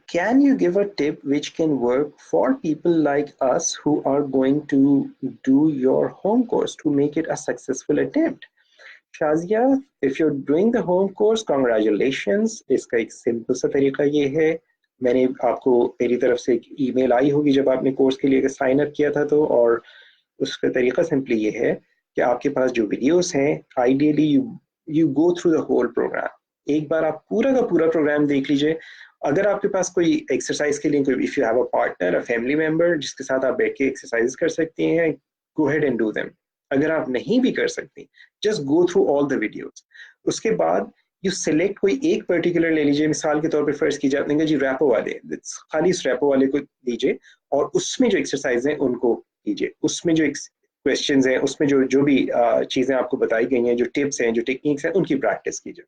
A: can you give a tip which can work for people like us who are going to do your home course to make it a successful attempt? Shazia, if you're doing the home course, congratulations. इसका एक simple सा तरीका ये है, मैंने आपको मेरी तरफ से एक ईमेल आई होगी जब आपने कोर्स के लिए साइन अप किया था तो, और उसका तरीका सिंपली ये है कि आपके पास जो वीडियोस हैं, ideally you go through the whole program. एक बार आप पूरा का पूरा प्रोग्राम देख लीजिए. अगर आपके पास कोई एक्सरसाइज के लिए कोई, if you have a partner, a family member जिसके साथ आप बैठ के एक्सरसाइज कर सकती हैं, go ahead and do them. अगर आप नहीं भी कर सकती, just go through all the videos. उसके बाद यू सिलेक्ट कोई एक पर्टिकुलर ले लीजिए. मिसाल के तौर पे फर्ज कीजिए आपने कहा जी रैपो वाले, खाली इस रैपो वाले को लीजिए और उसमें जो एक्सरसाइज है उनको कीजिए. उसमें जो क्वेश्चंस हैं, उसमें जो जो भी चीजें आपको बताई गई हैं, जो टिप्स हैं, जो टेक्निक्स हैं, उनकी प्रैक्टिस कीजिए.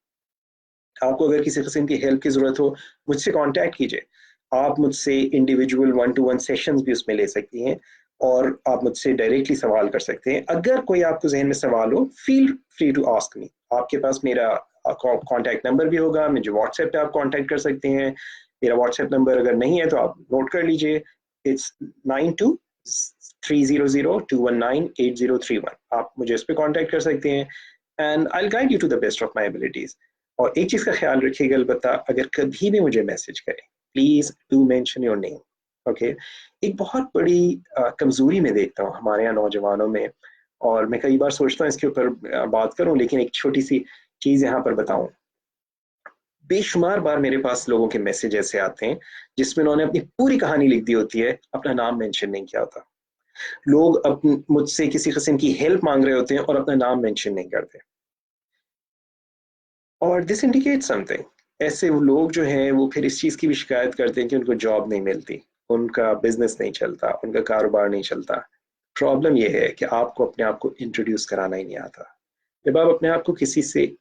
A: आपको अगर किसी किस्म की हेल्प की जरूरत हो, मुझसे कांटेक्ट कीजिए. आप मुझसे इंडिविजुअल 1-to-1 सेशंस भी उसमें ले सकती हैं और आप मुझसे डायरेक्टली सवाल कर सकते हैं. अगर कोई आपको जहन में सवाल हो, feel free to ask me. आपके पास मेरा कांटेक्ट नंबर भी होगा, मुझे व्हाट्सएप पे आप कांटेक्ट कर सकते हैं. मेरा व्हाट्सएप नंबर अगर नहीं है तो आप नोट कर लीजिए. इट्स 923002198031. आप मुझे इस पर कांटेक्ट कर सकते हैं and I will guide you to the best of my abilities. और एक चीज का ख्याल रखिएगा, अलबत्ता अगर कभी भी मुझे मैसेज करें, please do mention your name. Okay. एक बहुत बड़ी कमजोरी में देखता हूँ हमारे यहाँ नौजवानों में, और मैं कई बार सोचता हूँ इसके ऊपर बात करूं, लेकिन एक छोटी सी चीज यहाँ पर बताऊं. बेशुमार बार मेरे पास लोगों के मैसेज ऐसे आते हैं जिसमें उन्होंने अपनी पूरी कहानी लिख दी होती है, अपना नाम मेंशन नहीं किया होता. लोग मुझसे किसी किस्म की हेल्प मांग रहे होते हैं और अपना नाम मेंशन नहीं करते. और दिस इंडिकेट समथिंग. ऐसे लोग जो हैं वो फिर इस चीज की भी शिकायत करते हैं कि उनको जॉब नहीं मिलती, उनका बिजनेस नहीं चलता, उनका कारोबार नहीं चलता. प्रॉब्लम यह है कि आपको अपने आप को इंट्रोड्यूस कराना ही नहीं आता. जब आप अपने आप को किसी से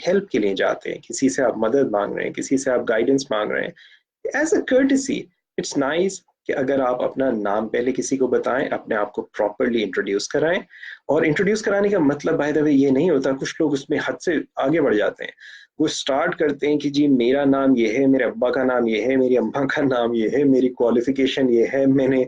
A: हेल्प के लिए जाते हैं, किसी से आप मदद मांग रहे हैं, किसी से आप गाइडेंस मांग रहे हैं, as a courtesy it's nice कि अगर आप अपना नाम पहले किसी को बताएं, अपने आप को प्रॉपरली इंट्रोड्यूस कराएं. और इंट्रोड्यूस कराने का मतलब बाय द वे ये नहीं होता, कुछ लोग उसमें हद से आगे बढ़ जाते हैं. वो स्टार्ट करते हैं कि जी मेरा नाम ये है, मेरे अब्बा का नाम ये है, मेरी अम्मा का नाम ये है, मेरी क्वालिफिकेशन ये है, मैंने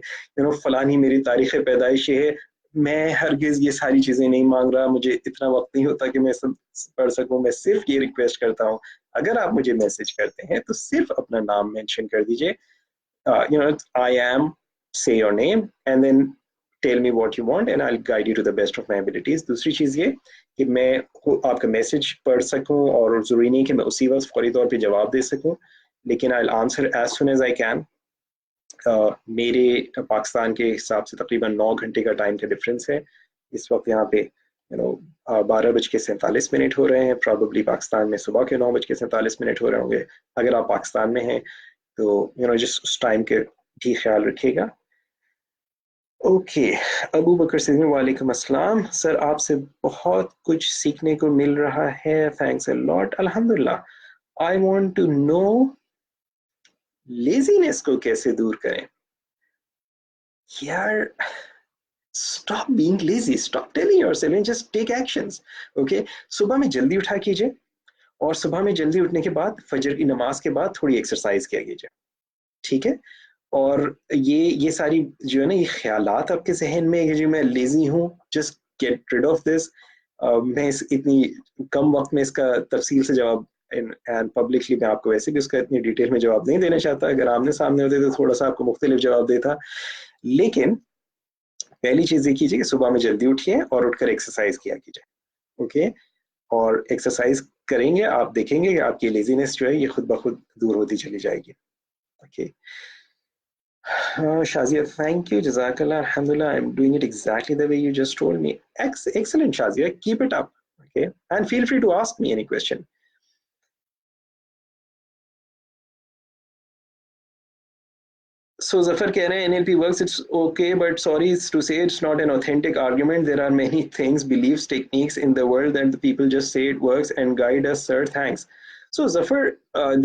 A: फलानी मेरी तारीख पैदाइश ये है. मैं हरगिज ये सारी चीजें नहीं मांग रहा, मुझे इतना वक्त नहीं होता कि मैं सब पढ़ सकूं. मैं सिर्फ ये रिक्वेस्ट करता हूँ, अगर आप मुझे मैसेज करते हैं तो सिर्फ अपना नाम मेंशन कर दीजिए. I am, say your name and then tell me what you want and I'll guide you to the best of my abilities. दूसरी चीज ये कि मैं आपका मैसेज पढ़ सकूं, और जरूरी नहीं कि मैं उसी वक्त फौरी तौर पे जवाब दे सकूं, लेकिन I'll answer as soon as I can. मेरे पाकिस्तान के हिसाब से तकरीबन 9 घंटे का टाइम का डिफरेंस है. इस वक्त यहाँ पे 12:47 हो रहे हैं. प्रॉबली पाकिस्तान में सुबह के 9:47 हो रहे होंगे. अगर आप पाकिस्तान में हैं तो जिस उस टाइम के भी ख्याल रखिएगा. ओके. अबू बकर सिद्दीकी, वालेकुम अस्सलाम सर, आपसे बहुत कुछ सीखने को मिल रहा है, थैंक्स अ लॉट. अल्हम्दुलिल्लाह. I want to know laziness को कैसे दूर करें. यार, stop being lazy, stop telling yourself and just take actions. Okay. सुबह में जल्दी उठा कीजिए, और सुबह में जल्दी उठने के बाद फजर की नमाज के बाद थोड़ी एक्सरसाइज किया कीजिए. ठीक है. और ये सारी जो है ना, ये ख्यालात आपके जहन में कि जो मैं लेजी हूँ, just get rid of this. मैं इतनी कम वक्त में इसका तफसील से जवाब एंड पब्लिकली मैं आपको वैसे भी उसका इतनी डिटेल में जवाब नहीं देना चाहता. अगर आमने सामने होते तो थोड़ा सा आपको मुख्तलिफ जवाब देता. लेकिन पहली चीज ये कीजिए कि सुबह में जल्दी उठिए और उठकर एक्सरसाइज किया कीजिए. ओके. और एक्सरसाइज करेंगे, आप देखेंगे कि आपकी लेजीनेस जो है ये खुद ब खुद दूर होती चली जाएगी. Okay. Shazia, thank you. Jazakallah. Alhamdulillah, I'm doing it exactly the way you just told me. Excellent, Shazia. Keep it up. Okay. And feel free to ask me any question. So Zafar कह रहे हैं NLP works, it's okay, but sorry to say it's not an authentic argument. There are many things, beliefs, techniques in the world that the people just say it works and guide us, sir. Thanks. So Zafar,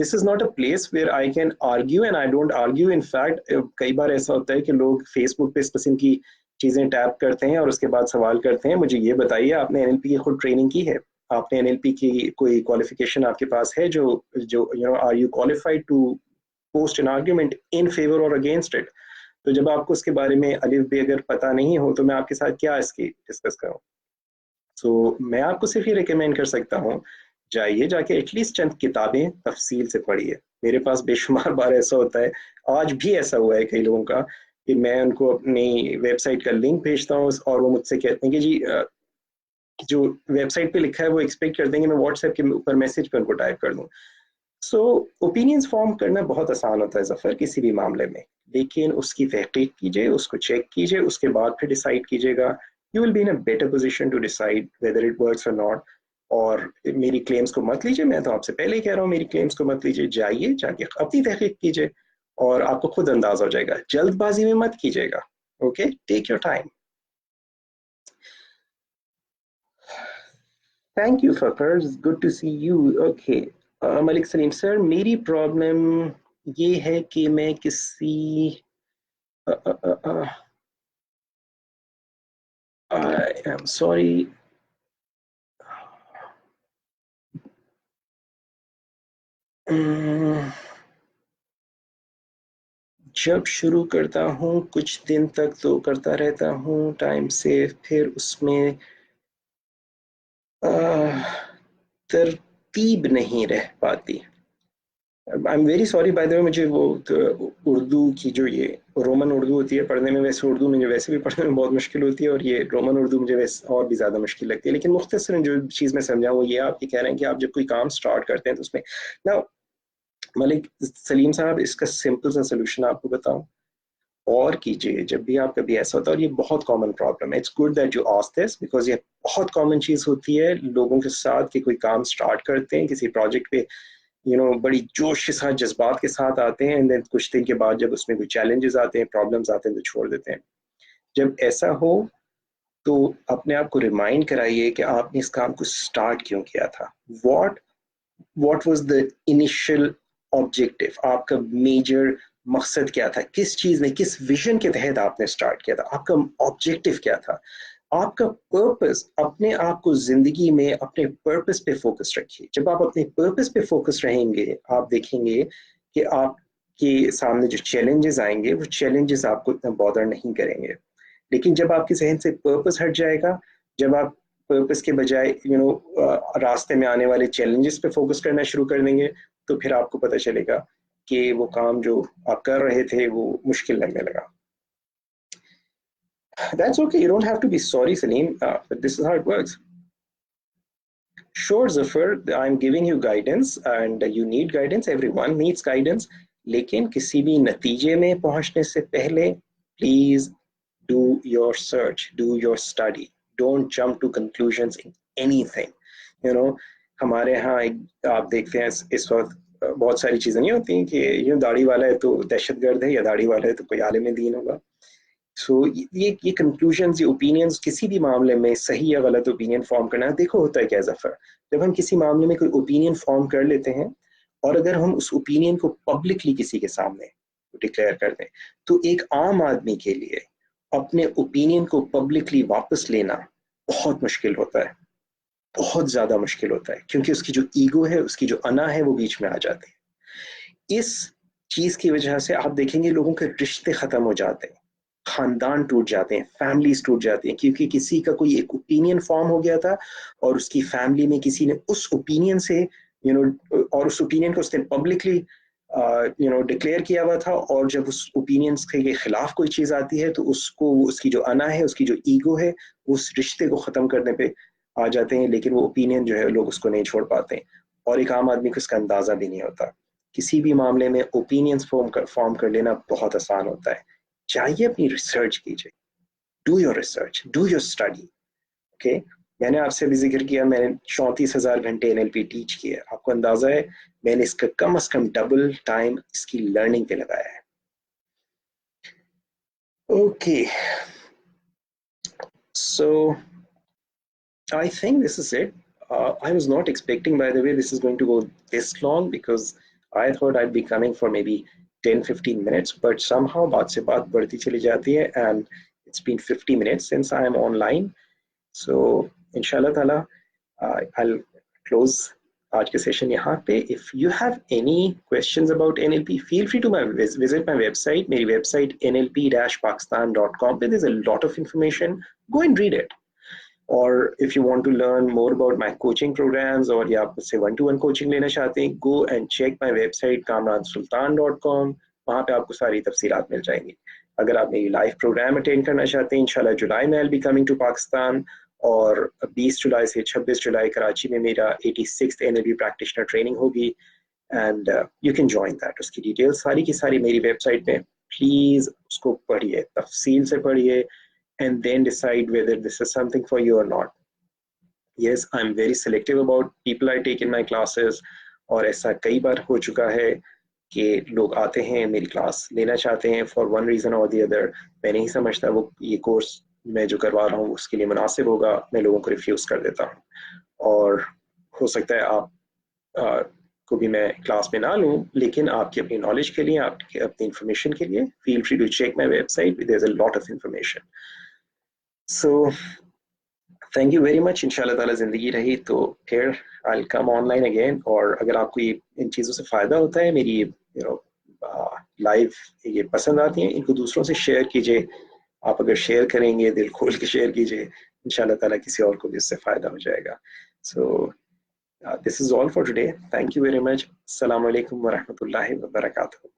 A: this is not a place where I can argue, and I don't argue. In fact, कई बार ऐसा होता है कि लोग Facebook पे इस किस्म की चीजें टैप करते हैं और उसके बाद सवाल करते हैं, मुझे ये बताइए आपने NLP की खुद ट्रेनिंग की है? आपने NLP की कोई क्वालिफिकेशन आपके पास है जो जो are you qualified to post an argument in favour और अगेंस्ट इट? तो जब आपको उसके बारे में अलिफ बे अगर पता नहीं हो तो मैं आपके साथ क्या इसकी डिस्कस करूं? सो मैं आपको सिर्फ ये रिकमेंड कर सकता हूँ, जाइए जाके एटलीस्ट चंद किताबें तफसील से पढ़िए। मेरे पास बेशुमार बार ऐसा होता है, आज भी ऐसा हुआ है कई लोगों का, कि मैं उनको अपनी वेबसाइट का लिंक भेजता हूँ और वो मुझसे कहते हैं कि जी जो वेबसाइट पे लिखा है वो एक्सपेक्ट करते हैं कि मैं व्हाट्सएप के ऊपर मैसेज पे उनको टाइप कर दूं। सो ओपिनियंस फॉर्म करना बहुत आसान होता है जफर किसी भी मामले में, लेकिन उसकी तहकीक कीजिए, उसको चेक कीजिए, उसके बाद फिर डिसाइड कीजिएगा। You will be in a better position to decide whether it works और नॉट। और मेरी क्लेम्स को मत लीजिए, मैं तो आपसे पहले ही कह रहा हूँ मेरी क्लेम्स को मत लीजिए, जाइए जाके अपनी तहकीक कीजिए और आपको खुद अंदाजा हो जाएगा। जल्दबाजी में मत कीजिएगा। Okay, take your time. Thank you Fakhar, good to see you. Okay, Malik Saleem sir, मेरी प्रॉब्लम ये है कि मैं किसी आई एम सॉरी, जब शुरू करता हूँ कुछ दिन तक तो करता रहता हूँ टाइम से, फिर उसमें तरतीब नहीं रह पाती। I am very sorry bye the वे, मुझे वो उर्दू की जो ये रोमन उर्दू होती है पढ़ने में, वैसे उर्दू मुझे वैसे भी पढ़ने में बहुत मुश्किल होती है और ये रोमन उर्दू मुझे वैसे और भी ज़्यादा मुश्किल लगती है। लेकिन मुख्तसरन जो चीज़ मैं समझा वो ये आप ये कह रहे हैं कि आप जब कोई काम स्टार्ट करते हैं तो उसमें ना, मलिक सलीम साहब, इसका सिंपल सा सोल्यूशन आपको बताऊं, और कीजिए जब भी आप कभी ऐसा होता है, और ये बहुत कॉमन प्रॉब्लम है, it's good that you ask this because ये बहुत कॉमन चीज़ होती है लोगों के साथ कि कोई काम स्टार्ट करते हैं किसी प्रोजेक्ट पे, बड़ी जोश के साथ जज्बात के साथ आते हैं, एंड देन कुछ दिन के बाद जब उसमें कोई चैलेंजेस आते हैं, प्रॉब्लम्स आते हैं तो छोड़ देते हैं। जब ऐसा हो तो अपने आप को रिमाइंड कराइए कि आपने इस काम को स्टार्ट क्यों किया था। What what was the initial objective, आपका मेजर मकसद क्या था, किस चीज ने, किस विजन के तहत आपने स्टार्ट किया था, आपका ऑब्जेक्टिव क्या था, आपका पर्पस। अपने आप को जिंदगी में अपने पर्पस पे फोकस रखिए। जब आप अपने पर्पस पे फोकस रहेंगे, आप देखेंगे कि आपके सामने जो चैलेंजेस आएंगे वो चैलेंजेस आपको इतना बॉदर नहीं करेंगे। लेकिन जब आपके जहन से पर्पस हट जाएगा, जब आप पर्पस के बजाय रास्ते में आने वाले चैलेंजेस पे फोकस करना शुरू कर देंगे, तो फिर आपको पता चलेगा कि वो काम जो आप कर रहे थे वो मुश्किल लगने लगा। That's okay. You don't have to be sorry, Salim. But this is how it works. Sure, Zafar, I'm giving you guidance, and you need guidance. Everyone needs guidance. लेकिन किसी भी नतीजे में पहुंचने से पहले, please do your search, do your study. Don't jump to conclusions in anything. You know, हमारे यहाँ आप देखते हैं इस वक्त बहुत सारी चीज़ें नहीं होती कि दाढ़ी वाला है तो दहशतगर्द है, या दाढ़ी वाला है तो कोई आलिम दीन होगा। सो ये कंक्लूजन्स, ये ओपिनियंस, किसी भी मामले में सही या गलत ओपिनियन फॉर्म करना, देखो होता है क्या जफर, जब हम किसी मामले में कोई ओपिनियन फॉर्म कर लेते हैं और अगर हम उस ओपिनियन को पब्लिकली किसी के सामने डिक्लेयर कर दें, तो एक आम आदमी के लिए अपने ओपिनियन को पब्लिकली वापस लेना बहुत मुश्किल होता है, बहुत ज्यादा मुश्किल होता है, क्योंकि उसकी जो ईगो है, उसकी जो अना है, वो बीच में आ जाती है। इस चीज की वजह से आप देखेंगे लोगों के रिश्ते खत्म हो जाते हैं, खानदान टूट जाते हैं, फैमिलीज टूट जाती हैं, क्योंकि किसी का कोई एक ओपिनियन फॉर्म हो गया था और उसकी फैमिली में किसी ने उस ओपिनियन से और उस ओपिनियन को उसने पब्लिकली डिक्लेयर किया हुआ था, और जब उस ओपिनियन के खिलाफ कोई चीज आती है तो उसको, उसकी जो अना है, उसकी जो ईगो है, उस रिश्ते को खत्म करने पे आ जाते हैं, लेकिन वो ओपिनियन जो है लोग उसको नहीं छोड़ पाते हैं, और एक आम आदमी को इसका अंदाजा भी नहीं होता। किसी भी मामले में ओपिनियंस फॉर्म कर लेना बहुत आसान होता है। चाहिए अपनी रिसर्च कीजिए, do your research, do your study. Okay, मैंने आपसे भी जिक्र किया, मैंने 34,000 घंटे NLP टीच किए, आपको अंदाजा है मैंने इसका कम से कम डबल टाइम इसकी लर्निंग पे लगाया है। Okay, so I think this is it. I was not expecting, by the way, this is going to go this long because I thought I'd be coming for maybe 10-15 minutes, but somehow बात से बात बढ़ती चली जाती है and it's been 50 minutes since I am online. So inshallah ta'ala, I'll close आज के session यहाँ पे. If you have any questions about NLP, feel free to visit my website. मेरी website nlp-pakistan.com पे there's a lot of information. Go and read it. Or if you want to learn more about my coaching programs और या आप मुझसे 1-to-1 coaching लेना चाहते हैं, go and check my website kamransultan.com. वहाँ पे आपको सारी तफसीलात मिल जाएंगी. अगर आप मेरी लाइव प्रोग्राम अटेंड करना चाहते हैं, इंशाल्लाह जुलाई में I'll be coming to Pakistan और 20 जुलाई से 26 जुलाई कराची में मेरा 86th NLP प्रैक्टिशनर ट्रेनिंग होगी and you can join that. उसकी डिटेल्स सारी की सारी मेरी वेबसाइट पे, प्लीज उसको पढ़िए, तफसील से पढ़िए and then decide whether this is something for you or not. Yes, I'm very selective about people I take in my classes और ऐसा कई बार हो चुका है कि लोग आते हैं मेरी क्लास लेना चाहते हैं फॉर वन रीज़न और दी अदर. मैं नहीं समझता वो ये कोर्स मैं जो करवा रहा हूँ उसके लिए मुनासिब होगा, मैं लोगों को रिफ्यूज़ कर देता हूँ. और हो सकता है आप को भी मैं क्लास में ना लूँ, लेकिन आपकी अपनी नॉलेज के लिए, आपकी अपनी इंफॉर्मेशन के लिए, feel free to check my website, there is a lot of information. So thank you very much. इंशाल्लाह ताला ज़िंदगी रही तो फिर आई कम ऑनलाइन अगेन. और अगर आपको ये इन चीज़ों से फ़ायदा होता है, मेरी लाइव ये पसंद आती हैं, इनको दूसरों से शेयर कीजिए. आप अगर शेयर करेंगे, दिल खोल के शेयर कीजिए, इंशाल्लाह ताला किसी और को भी इससे फ़ायदा हो जाएगा. So this is all for today. Thank you very much. अस्सलाम वालेकुम व रहमतुल्लाहि व बरकातहू.